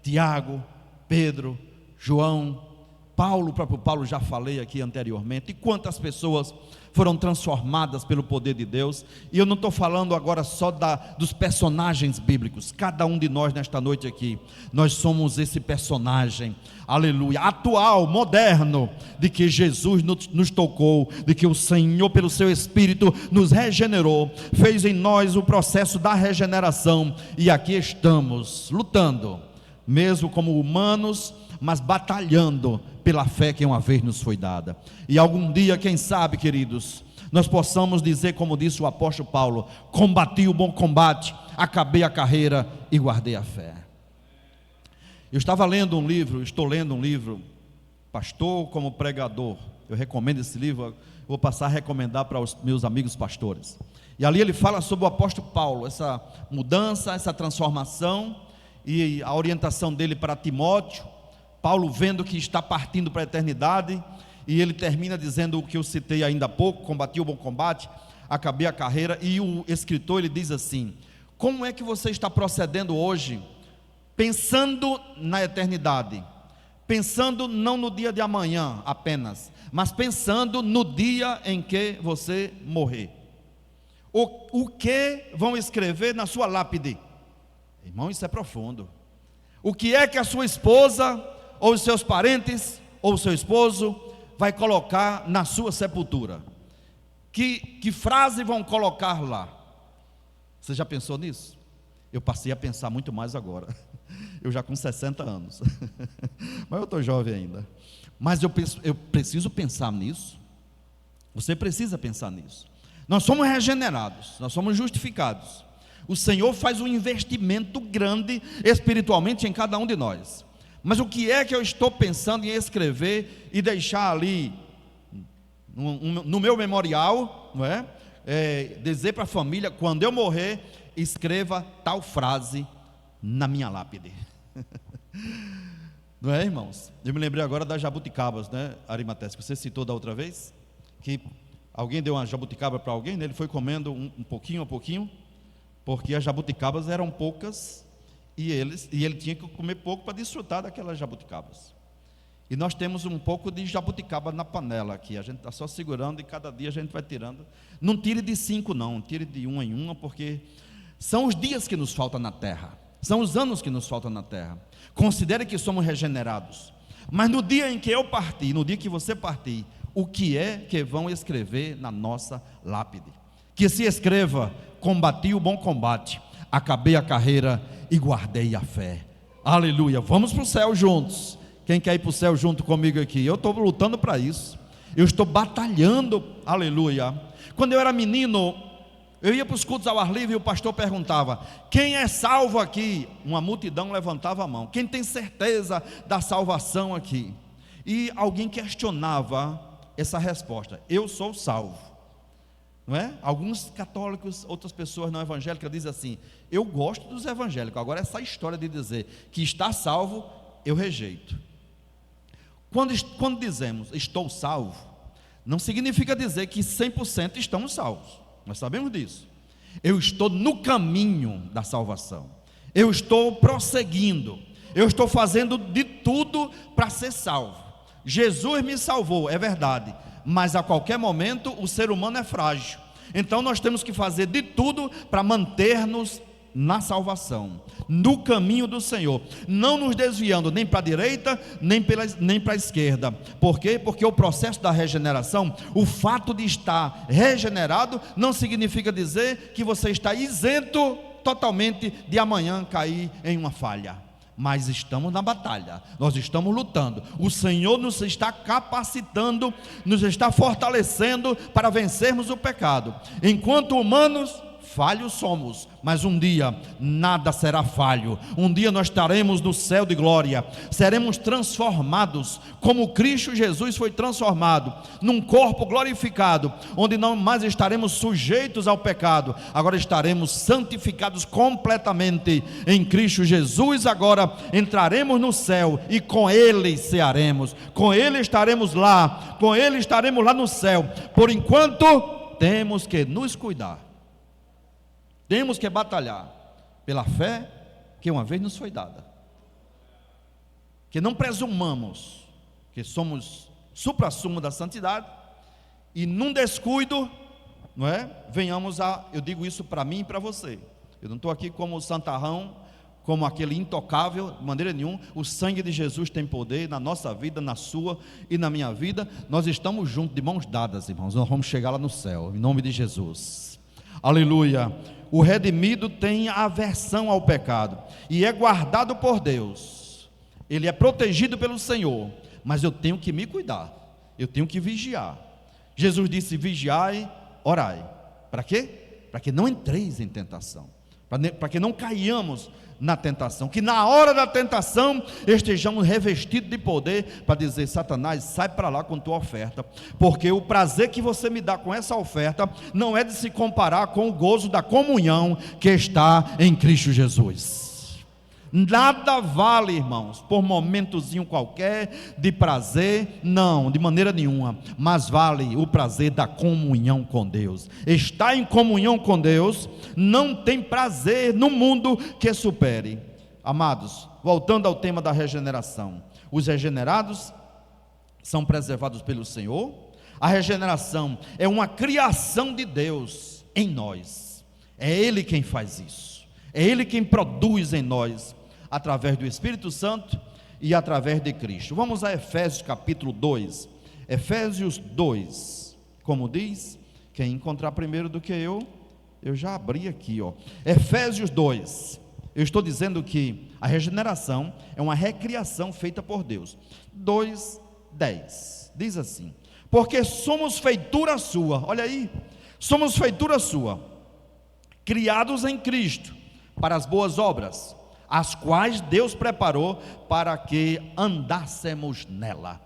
Tiago, Pedro, João, Paulo, o próprio Paulo, já falei aqui anteriormente, e quantas pessoas foram transformadas pelo poder de Deus. E eu não estou falando agora só dos personagens bíblicos. Cada um de nós nesta noite aqui, nós somos esse personagem, aleluia, atual, moderno, de que Jesus nos tocou, de que o Senhor pelo seu Espírito nos regenerou, fez em nós o processo da regeneração, e aqui estamos lutando, mesmo como humanos, mas batalhando pela fé que uma vez nos foi dada. E algum dia, quem sabe, queridos, nós possamos dizer, como disse o apóstolo Paulo: combati o bom combate, acabei a carreira e guardei a fé. Eu estava lendo um livro, estou lendo um livro, Pastor como Pregador. Eu recomendo esse livro, vou passar a recomendar para os meus amigos pastores. E ali ele fala sobre o apóstolo Paulo, essa mudança, essa transformação, e a orientação dele para Timóteo. Paulo vendo que está partindo para a eternidade, e ele termina dizendo o que eu citei ainda há pouco: combati o bom combate, acabei a carreira. E o escritor, ele diz assim: como é que você está procedendo hoje, pensando na eternidade, pensando não no dia de amanhã apenas, mas pensando no dia em que você morrer? O que vão escrever na sua lápide? Irmão, isso é profundo. O que é que a sua esposa, ou os seus parentes, ou o seu esposo vai colocar na sua sepultura? Que frase vão colocar lá? Você já pensou nisso? Eu passei a pensar muito mais agora. Eu já com 60 anos. Mas eu estou jovem ainda. Mas eu preciso pensar nisso. Você precisa pensar nisso. Nós somos regenerados, nós somos justificados. O Senhor faz um investimento grande espiritualmente em cada um de nós. Mas o que é que eu estou pensando em escrever e deixar ali no meu memorial, não é? Dizer para a família: quando eu morrer, escreva tal frase na minha lápide. Não é, irmãos? Eu me lembrei agora das jabuticabas, né, Arimatés, que você citou da outra vez, que alguém deu uma jabuticaba para alguém, né? Ele foi comendo um pouquinho a pouquinho, porque as jabuticabas eram poucas, e ele tinha que comer pouco para desfrutar daquelas jabuticabas. E nós temos um pouco de jabuticaba na panela aqui, a gente está só segurando, e cada dia a gente vai tirando. Não tire de 5 não, tire de uma em uma, porque são os dias que nos faltam na terra, são os anos que nos faltam na terra. Considere que somos regenerados, mas no dia em que eu partir, no dia que você partir, o que é que vão escrever na nossa lápide? que se escreva: combati o bom combate, acabei a carreira e guardei a fé. Aleluia. Vamos para o céu juntos. Quem quer ir para o céu junto comigo aqui? Eu estou lutando para isso, eu estou batalhando. Aleluia. Quando eu era menino, eu ia para os cultos ao ar livre e o pastor perguntava: quem é salvo aqui? Uma multidão levantava a mão. Quem tem certeza da salvação aqui? E alguém questionava essa resposta: eu sou salvo, não é? Alguns católicos, outras pessoas não evangélicas dizem assim: eu gosto dos evangélicos. Agora essa história de dizer que está salvo, eu rejeito. Quando dizemos estou salvo, não significa dizer que 100% estamos salvos. Nós sabemos disso. Eu estou no caminho da salvação, eu estou prosseguindo, eu estou fazendo de tudo para ser salvo. Jesus me salvou, é verdade, mas a qualquer momento o ser humano é frágil. Então nós temos que fazer de tudo para manter-nos na salvação, no caminho do Senhor, não nos desviando nem para a direita, nem para a esquerda. Por quê? Porque o processo da regeneração, o fato de estar regenerado, não significa dizer que você está isento totalmente de amanhã cair em uma falha. Mas estamos na batalha, nós estamos lutando. O Senhor nos está capacitando, nos está fortalecendo para vencermos o pecado. Enquanto humanos, falhos somos, mas um dia nada será falho. Um dia nós estaremos no céu de glória, seremos transformados como Cristo Jesus foi transformado, num corpo glorificado, onde não mais estaremos sujeitos ao pecado, agora estaremos santificados completamente em Cristo Jesus. Agora entraremos no céu e com Ele cearemos, com Ele estaremos lá, com Ele estaremos lá no céu. Por enquanto temos que nos cuidar, temos que batalhar pela fé que uma vez nos foi dada, que não presumamos que somos suprassumo da santidade e num descuido, não é? Venhamos a, eu digo isso para mim e para você, eu não estou aqui como santarrão, como aquele intocável, de maneira nenhuma. O sangue de Jesus tem poder na nossa vida, na sua e na minha vida. Nós estamos juntos, de mãos dadas, irmãos, nós vamos chegar lá no céu, em nome de Jesus. Aleluia. O redimido tem aversão ao pecado e é guardado por Deus, ele é protegido pelo Senhor, mas eu tenho que me cuidar, eu tenho que vigiar. Jesus disse: vigiai, orai. Para quê? Para que não entreis em tentação, para que não caiamos na tentação, que na hora da tentação estejamos revestidos de poder para dizer: Satanás, sai para lá com tua oferta, porque o prazer que você me dá com essa oferta não é de se comparar com o gozo da comunhão que está em Cristo Jesus. Nada vale, irmãos, por momentozinho qualquer de prazer, não, de maneira nenhuma, mas vale o prazer da comunhão com Deus. Estar em comunhão com Deus não tem prazer no mundo que supere. Amados, voltando ao tema da regeneração, os regenerados são preservados pelo Senhor. A regeneração é uma criação de Deus em nós, é Ele quem faz isso, é Ele quem produz em nós, através do Espírito Santo e através de Cristo. Vamos a Efésios capítulo 2, Efésios 2, como diz, quem encontrar primeiro do que eu já abri aqui, ó. Efésios 2, eu estou dizendo que a regeneração é uma recriação feita por Deus. 2:10, diz assim: porque somos feitura sua, olha aí, somos feitura sua, criados em Cristo, para as boas obras, as quais Deus preparou para que andássemos nela.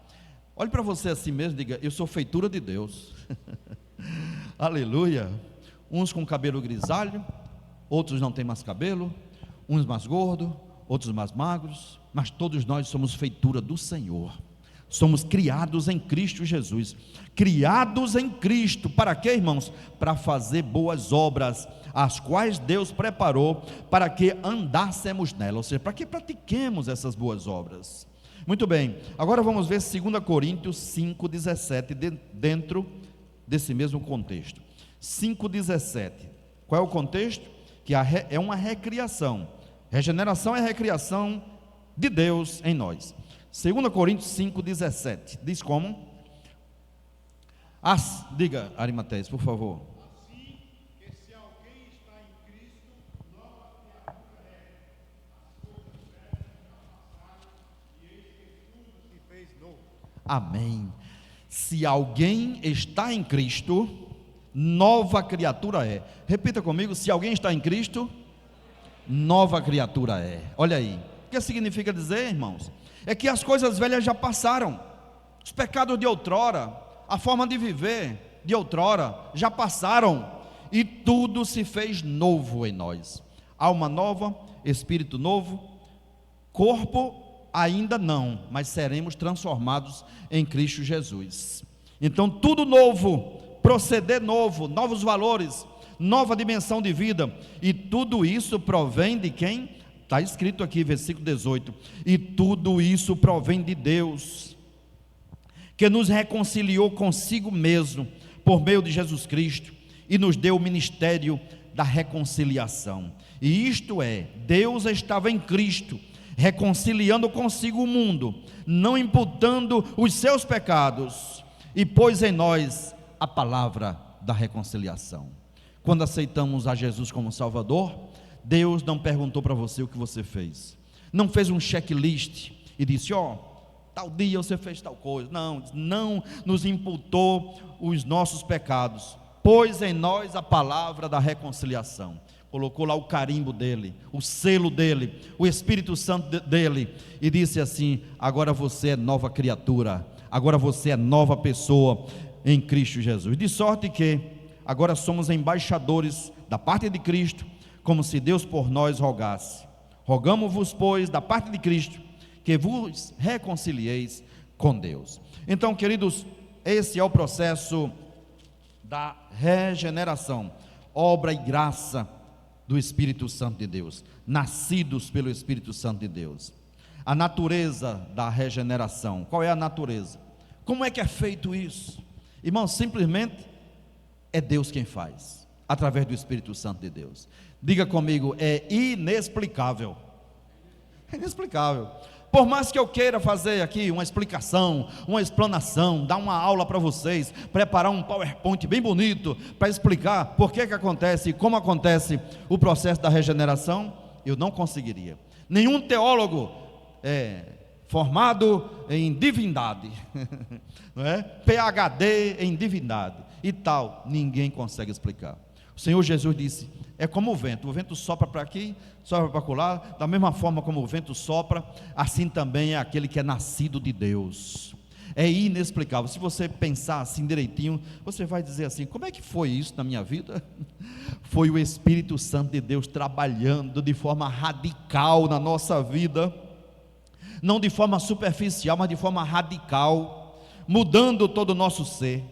Olhe para você assim mesmo, diga: eu sou feitura de Deus. Aleluia. Uns com cabelo grisalho, outros não têm mais cabelo, uns mais gordos, outros mais magros, mas todos nós somos feitura do Senhor. Somos criados em Cristo Jesus, criados em Cristo, para quê, irmãos? Para fazer boas obras, as quais Deus preparou para que andássemos nela, ou seja, para que pratiquemos essas boas obras. Muito bem, agora vamos ver 2 Coríntios 5:17, dentro desse mesmo contexto. 5:17, qual é o contexto? Que é uma recriação, regeneração é recriação de Deus em nós. 2 Coríntios 5:17, diz como? Diga, Arimateus, por favor. Amém. Se alguém está em Cristo, nova criatura é. Repita comigo: se alguém está em Cristo, nova criatura é. Olha aí, o que significa dizer, irmãos? É que as coisas velhas já passaram, os pecados de outrora, a forma de viver de outrora já passaram, e tudo se fez novo em nós. Alma nova, espírito novo, corpo ainda não, mas seremos transformados em Cristo Jesus. Então tudo novo, proceder novo, novos valores, nova dimensão de vida, e tudo isso provém de quem? Está escrito aqui, versículo 18, e tudo isso provém de Deus, que nos reconciliou consigo mesmo, por meio de Jesus Cristo, e nos deu o ministério da reconciliação. E isto é, Deus estava em Cristo, reconciliando consigo o mundo, não imputando os seus pecados, e pôs em nós a palavra da reconciliação. Quando aceitamos a Jesus como Salvador, Deus não perguntou para você o que você fez, não fez um checklist e disse: tal dia você fez tal coisa. Não nos imputou os nossos pecados, pôs em nós a palavra da reconciliação, colocou lá o carimbo dele, o selo dele, o Espírito Santo dele, e disse assim: agora você é nova criatura, agora você é nova pessoa em Cristo Jesus. De sorte que agora somos embaixadores da parte de Cristo, como se Deus por nós rogasse. Rogamo-vos, pois, da parte de Cristo, que vos reconcilieis com Deus. Então, queridos, esse é o processo da regeneração, obra e graça do Espírito Santo de Deus, nascidos pelo Espírito Santo de Deus. A natureza da regeneração, qual é a natureza? Como é que é feito isso? Irmão, simplesmente é Deus quem faz, através do Espírito Santo de Deus. Diga comigo: é inexplicável. É inexplicável. Por mais que eu queira fazer aqui uma explicação, uma explanação, dar uma aula para vocês, preparar um PowerPoint bem bonito para explicar por que acontece e como acontece o processo da regeneração, eu não conseguiria. Nenhum teólogo formado em divindade, não é? PhD em divindade e tal, ninguém consegue explicar. O Senhor Jesus disse: é como o vento sopra para aqui, sopra para acolá, da mesma forma como o vento sopra, assim também é aquele que é nascido de Deus. É inexplicável. Se você pensar assim direitinho, você vai dizer assim: como é que foi isso na minha vida? Foi o Espírito Santo de Deus trabalhando de forma radical na nossa vida, não de forma superficial, mas de forma radical, mudando todo o nosso ser.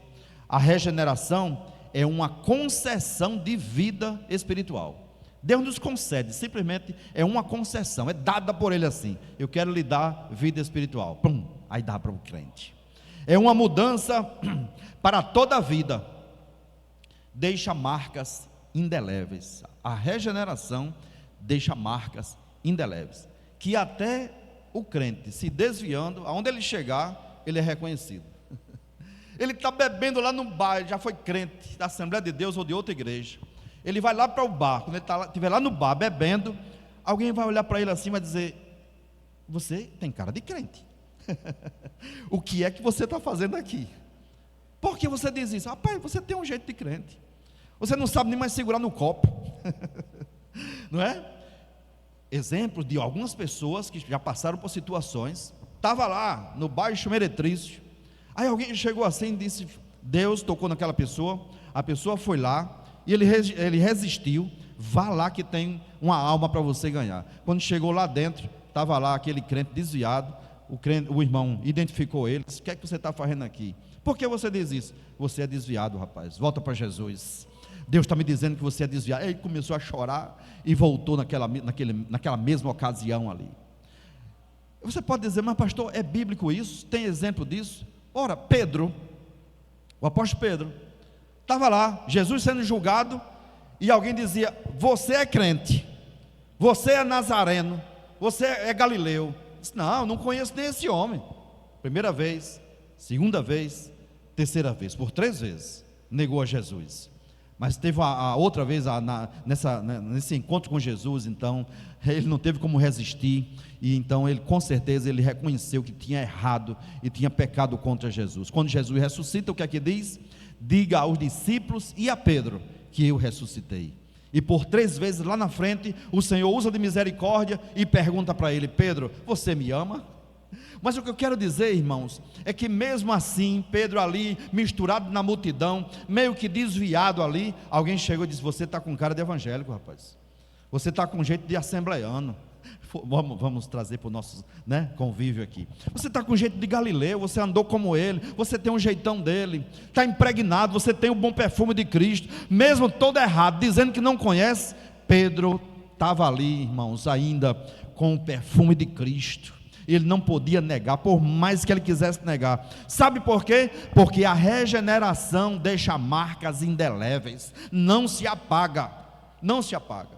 A regeneração é uma concessão de vida espiritual. Deus nos concede, simplesmente é uma concessão, é dada por Ele assim: eu quero lhe dar vida espiritual. Pum, aí dá para o crente. É uma mudança para toda a vida, deixa marcas indeléveis. A regeneração deixa marcas indeléveis, que até o crente se desviando, aonde ele chegar, ele é reconhecido. Ele está bebendo lá no bar, já foi crente da Assembleia de Deus ou de outra igreja. Ele vai lá para o bar, quando ele estiver lá no bar bebendo, alguém vai olhar para ele assim e vai dizer: você tem cara de crente. O que é que você está fazendo aqui? Por que você diz isso? Rapaz, você tem um jeito de crente, você não sabe nem mais segurar no copo. Não é? Exemplos de algumas pessoas que já passaram por situações. Estava lá no Baixo Meretrício, aí alguém chegou assim e disse: Deus tocou naquela pessoa, a pessoa foi lá, e ele resistiu. Vá lá que tem uma alma para você ganhar. Quando chegou lá dentro, estava lá aquele crente desviado. O irmão identificou ele, disse: o que é que você está fazendo aqui? Por que você diz isso? Você é desviado, rapaz, volta para Jesus. Deus está me dizendo que você é desviado. Ele começou a chorar e voltou naquela mesma ocasião ali. Você pode dizer: mas pastor, é bíblico isso? Tem exemplo disso? Ora, Pedro, o apóstolo Pedro, estava lá, Jesus sendo julgado, e alguém dizia: você é crente, você é nazareno, você é galileu. Disse: não conheço nem esse homem. Primeira vez, segunda vez, terceira vez, por 3 vezes negou a Jesus. Mas teve a outra vez, nesse encontro com Jesus, então, ele não teve como resistir, e então ele, com certeza, ele reconheceu que tinha errado e tinha pecado contra Jesus. Quando Jesus ressuscita, o que é que diz? Diga aos discípulos e a Pedro que eu ressuscitei. E por 3 vezes lá na frente, o Senhor usa de misericórdia e pergunta para ele: Pedro, você me ama? Mas o que eu quero dizer, irmãos, é que mesmo assim, Pedro ali, misturado na multidão, meio que desviado ali, alguém chegou e disse: você está com cara de evangélico, rapaz, você está com jeito de assembleiano. Vamos trazer para o nosso convívio aqui. Você está com jeito de Galileu, você andou como ele, você tem um jeitão dele, está impregnado, você tem o bom perfume de Cristo, mesmo todo errado, dizendo que não conhece. Pedro estava ali, irmãos, ainda com o perfume de Cristo. Ele não podia negar, por mais que ele quisesse negar. Sabe por quê? Porque a regeneração deixa marcas indeléveis, não se apaga, não se apaga.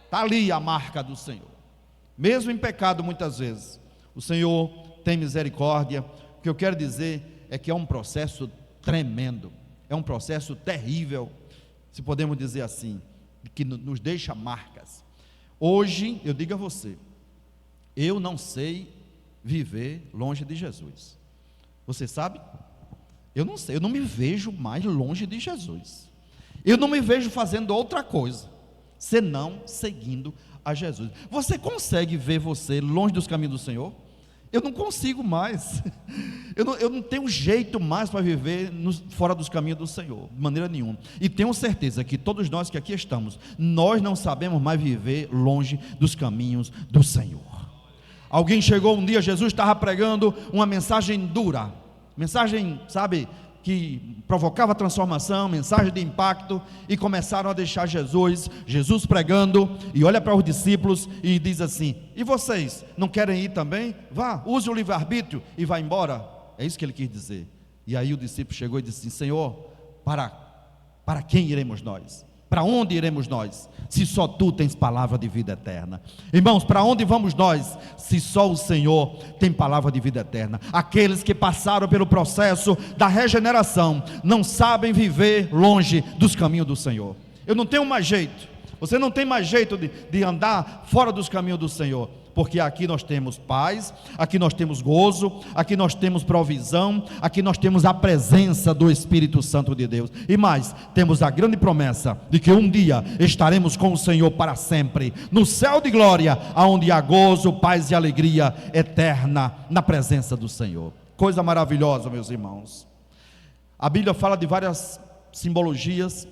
Está ali a marca do Senhor. Mesmo em pecado muitas vezes, o Senhor tem misericórdia. O que eu quero dizer é que é um processo tremendo, é um processo terrível, se podemos dizer assim, que nos deixa marcas. Hoje, eu digo a você, eu não sei viver longe de Jesus. Você sabe? Eu não sei, eu não me vejo mais longe de Jesus. Eu não me vejo fazendo outra coisa senão seguindo a Jesus. Você consegue ver você longe dos caminhos do Senhor? Eu não consigo mais. Eu não tenho jeito mais para viver fora dos caminhos do Senhor, de maneira nenhuma. E tenho certeza que todos nós que aqui estamos, nós não sabemos mais viver longe dos caminhos do Senhor. Alguém chegou um dia, Jesus estava pregando uma mensagem dura, mensagem, sabe, que provocava transformação, mensagem de impacto, e começaram a deixar Jesus pregando, e olha para os discípulos e diz assim: e vocês, não querem ir também? Vá, use o livre-arbítrio e vá embora. É isso que ele quis dizer. E aí o discípulo chegou e disse assim: Senhor, para quem iremos nós? Para onde iremos nós, se só Tu tens palavra de vida eterna? Irmãos, para onde vamos nós, se só o Senhor tem palavra de vida eterna? Aqueles que passaram pelo processo da regeneração não sabem viver longe dos caminhos do Senhor. Eu não tenho mais jeito, você não tem mais jeito de andar fora dos caminhos do Senhor, porque aqui nós temos paz, aqui nós temos gozo, aqui nós temos provisão, aqui nós temos a presença do Espírito Santo de Deus, e mais, temos a grande promessa de que um dia estaremos com o Senhor para sempre, no céu de glória, onde há gozo, paz e alegria eterna na presença do Senhor. Coisa maravilhosa, meus irmãos. A Bíblia fala de várias simbologias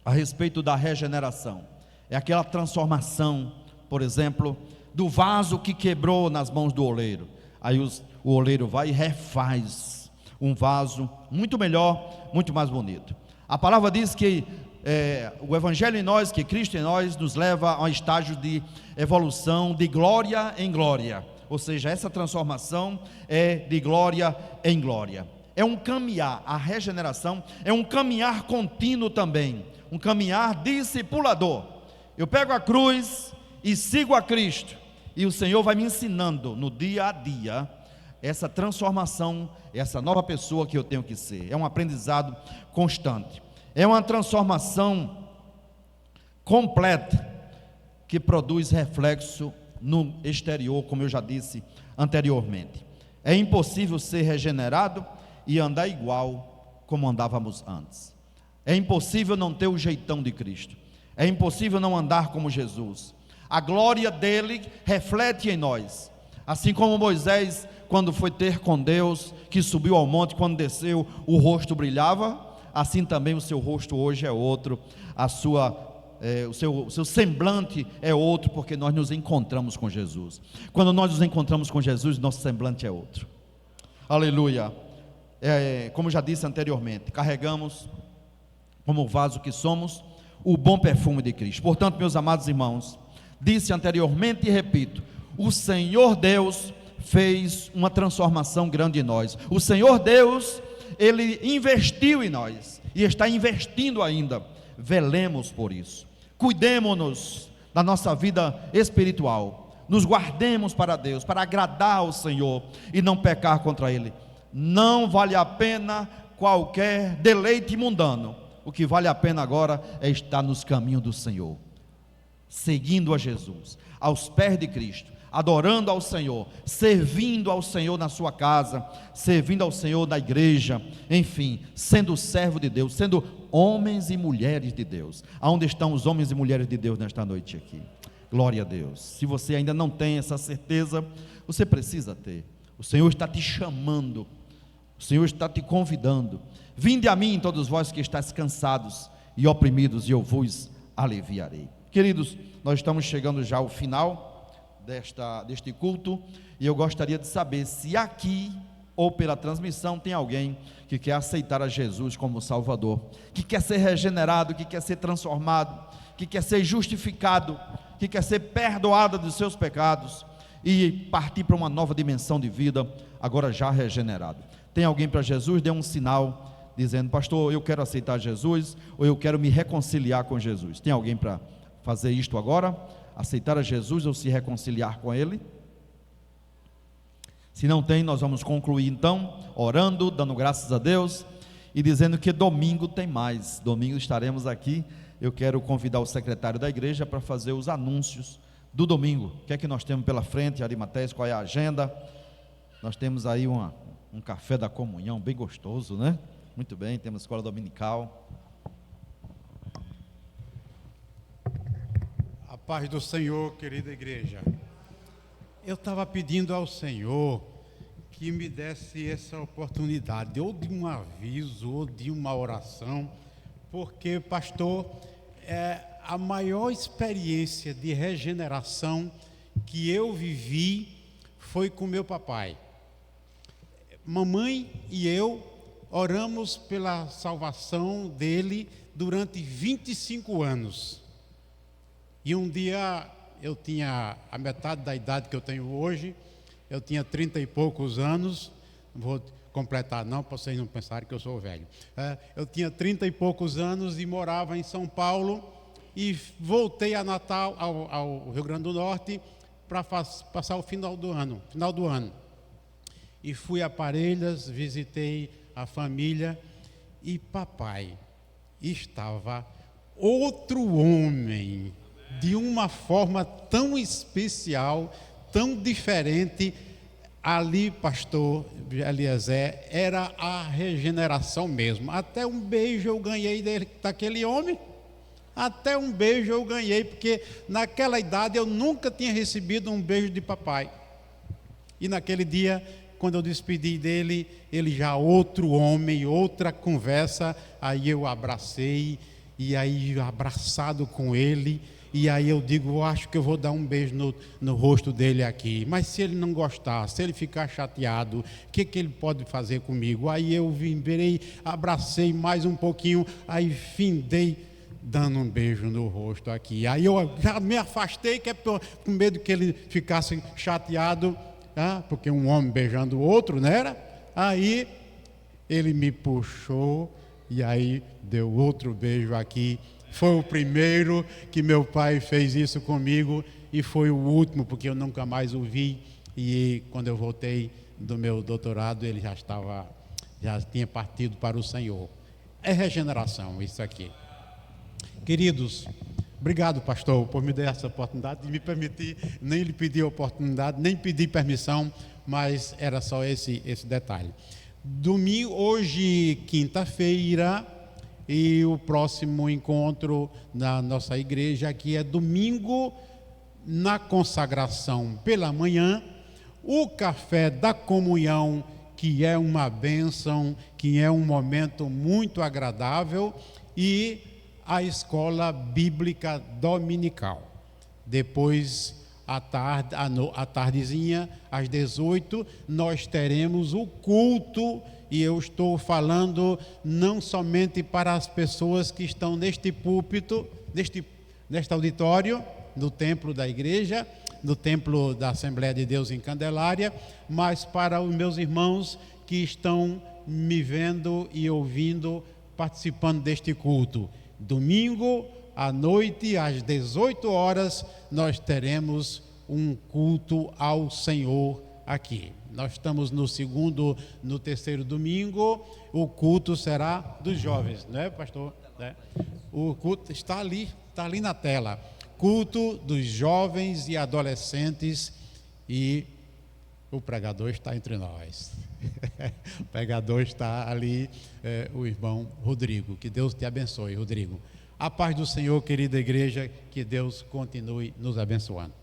a respeito da regeneração. É aquela transformação, por exemplo, do vaso que quebrou nas mãos do oleiro. Aí o oleiro vai e refaz um vaso muito melhor, muito mais bonito. A palavra diz que o Evangelho em nós, que Cristo em nós, nos leva a um estágio de evolução, de glória em glória. Ou seja, essa transformação é de glória em glória. É um caminhar, a regeneração é um caminhar contínuo também, um caminhar discipulador. Eu pego a cruz e sigo a Cristo, e o Senhor vai me ensinando no dia a dia essa transformação, essa nova pessoa que eu tenho que ser. É um aprendizado constante, é uma transformação completa que produz reflexo no exterior, como eu já disse anteriormente. É impossível ser regenerado e andar igual como andávamos antes. É impossível não ter o jeitão de Cristo. É impossível não andar como Jesus. A glória dele reflete em nós, assim como Moisés, quando foi ter com Deus, que subiu ao monte, quando desceu, o rosto brilhava, assim também o seu rosto hoje é outro, o seu semblante é outro, porque nós nos encontramos com Jesus. Quando nós nos encontramos com Jesus, nosso semblante é outro. Aleluia. Como já disse anteriormente, carregamos, como vaso que somos, o bom perfume de Cristo. Portanto, meus amados irmãos, disse anteriormente e repito, o Senhor Deus fez uma transformação grande em nós. O Senhor Deus, Ele investiu em nós e está investindo ainda. Velemos por isso, cuidemos-nos da nossa vida espiritual, nos guardemos para Deus, para agradar ao Senhor e não pecar contra Ele. Não vale a pena qualquer deleite mundano o que vale a pena agora é estar nos caminhos do Senhor, seguindo a Jesus, aos pés de Cristo, adorando ao Senhor, servindo ao Senhor na sua casa, servindo ao Senhor na igreja, enfim, sendo servo de Deus, sendo homens e mulheres de Deus. Aonde estão os homens e mulheres de Deus nesta noite aqui? Glória a Deus. Se você ainda não tem essa certeza, você precisa ter. O Senhor está te chamando, o Senhor está te convidando. Vinde a mim, todos vós que estáis cansados e oprimidos, e eu vos aliviarei. Queridos, nós estamos chegando já ao final deste culto, e eu gostaria de saber se aqui ou pela transmissão tem alguém que quer aceitar a Jesus como Salvador, que quer ser regenerado, que quer ser transformado, que quer ser justificado, que quer ser perdoado dos seus pecados e partir para uma nova dimensão de vida, agora já regenerado. Tem alguém para Jesus? Dê um sinal dizendo: pastor, eu quero aceitar Jesus, ou eu quero me reconciliar com Jesus. Tem alguém para fazer isto agora? Aceitar a Jesus ou se reconciliar com Ele? Se não tem, nós vamos concluir então, orando, dando graças a Deus e dizendo que domingo tem mais. Domingo estaremos aqui. Eu quero convidar o secretário da igreja para fazer os anúncios do domingo. O que é que nós temos pela frente, Arimateus? Qual é a agenda? Nós temos aí um café da comunhão bem gostoso, né? Muito bem, temos escola dominical. A paz do Senhor, querida igreja. Eu estava pedindo ao Senhor que me desse essa oportunidade, ou de um aviso, ou de uma oração, porque, pastor, a maior experiência de regeneração que eu vivi foi com meu papai. Mamãe e eu oramos pela salvação dele durante 25 anos. E um dia eu tinha a metade da idade que eu tenho hoje, eu tinha 30 e poucos anos, não vou completar não, para vocês não pensarem que eu sou velho. Eu tinha 30 e poucos anos e morava em São Paulo, e voltei a Natal, ao Rio Grande do Norte, para passar o final do ano. E fui a Parelhas, visitei a família, e papai estava outro homem, de uma forma tão especial, tão diferente. Ali, pastor Eliezer, era a regeneração mesmo. Até um beijo eu ganhei daquele homem. Até um beijo eu ganhei, porque naquela idade eu nunca tinha recebido um beijo de papai. E naquele dia, quando eu despedi dele, ele já outro homem, outra conversa. Aí eu abracei, e aí abraçado com ele, e aí eu digo: eu acho que eu vou dar um beijo no rosto dele aqui, mas se ele não gostar, se ele ficar chateado, o que ele pode fazer comigo? Aí eu virei, abracei mais um pouquinho, aí findei dando um beijo no rosto aqui. Aí eu já me afastei, que é com medo que ele ficasse chateado, porque um homem beijando o outro, não era? Aí ele me puxou, e aí deu outro beijo aqui. Foi o primeiro que meu pai fez isso comigo, e foi o último, porque eu nunca mais o vi. E quando eu voltei do meu doutorado, ele já tinha partido para o Senhor. É regeneração isso aqui. Queridos, obrigado, pastor, por me dar essa oportunidade de me permitir. Nem lhe pedi oportunidade, nem pedi permissão, mas era só esse detalhe. Domingo, hoje, quinta-feira, e o próximo encontro na nossa igreja aqui é domingo, na consagração pela manhã, o café da comunhão, que é uma bênção, que é um momento muito agradável, e a escola bíblica dominical. Depois, à tardezinha, às 18, nós teremos o culto. E eu estou falando não somente para as pessoas que estão neste púlpito, neste auditório, no templo da igreja, no templo da Assembleia de Deus em Candelária, mas para os meus irmãos que estão me vendo e ouvindo, participando deste culto. Domingo à noite, às 18 horas, nós teremos um culto ao Senhor aqui. Nós estamos no terceiro domingo, o culto será dos jovens, não é, pastor? né? O culto está ali na tela. Culto dos jovens e adolescentes, e o pregador está entre nós. O pregador está ali, o irmão Rodrigo. Que Deus te abençoe, Rodrigo. A paz do Senhor, querida igreja, que Deus continue nos abençoando.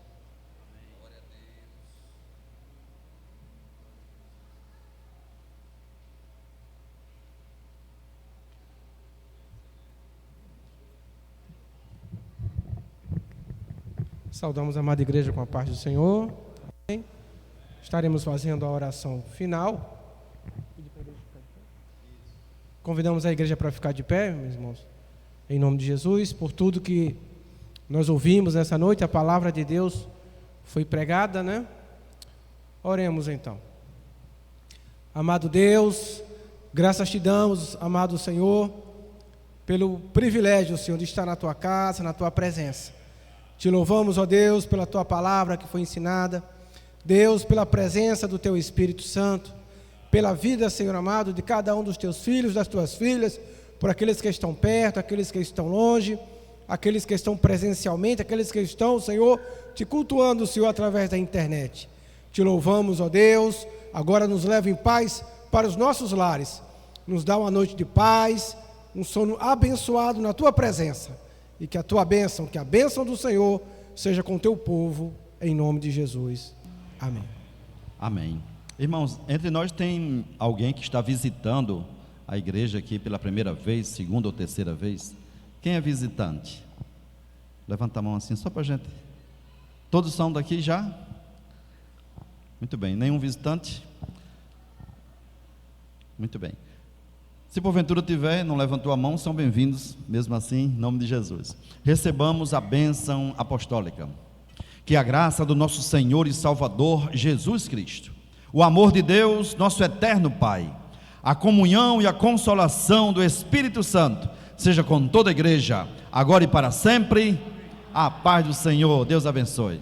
Saudamos a amada igreja com a paz do Senhor. Amém. Estaremos fazendo a oração final. Convidamos a igreja para ficar de pé, meus irmãos, em nome de Jesus, por tudo que nós ouvimos nessa noite. A palavra de Deus foi pregada, né? Oremos então. Amado Deus, graças te damos, amado Senhor, pelo privilégio, Senhor, de estar na tua casa, na tua presença. Te louvamos, ó Deus, pela tua palavra que foi ensinada. Deus, pela presença do teu Espírito Santo, pela vida, Senhor amado, de cada um dos teus filhos, das tuas filhas, por aqueles que estão perto, aqueles que estão longe, aqueles que estão presencialmente, aqueles que estão, Senhor, te cultuando, Senhor, através da internet. Te louvamos, ó Deus, agora nos leva em paz para os nossos lares. Nos dá uma noite de paz, um sono abençoado na tua presença. E que a tua bênção, que a bênção do Senhor seja com o teu povo, em nome de Jesus. Amém. Amém. Irmãos, entre nós tem alguém que está visitando a igreja aqui pela primeira vez, segunda ou terceira vez. Quem é visitante? Levanta a mão assim, só para a gente. Todos são daqui já? Muito bem. Nenhum visitante? Muito bem. Se porventura tiver, não levantou a mão, são bem-vindos, mesmo assim, em nome de Jesus. Recebamos a bênção apostólica. Que a graça do nosso Senhor e Salvador Jesus Cristo, o amor de Deus, nosso eterno Pai, a comunhão e a consolação do Espírito Santo, seja com toda a igreja, agora e para sempre. A paz do Senhor. Deus abençoe.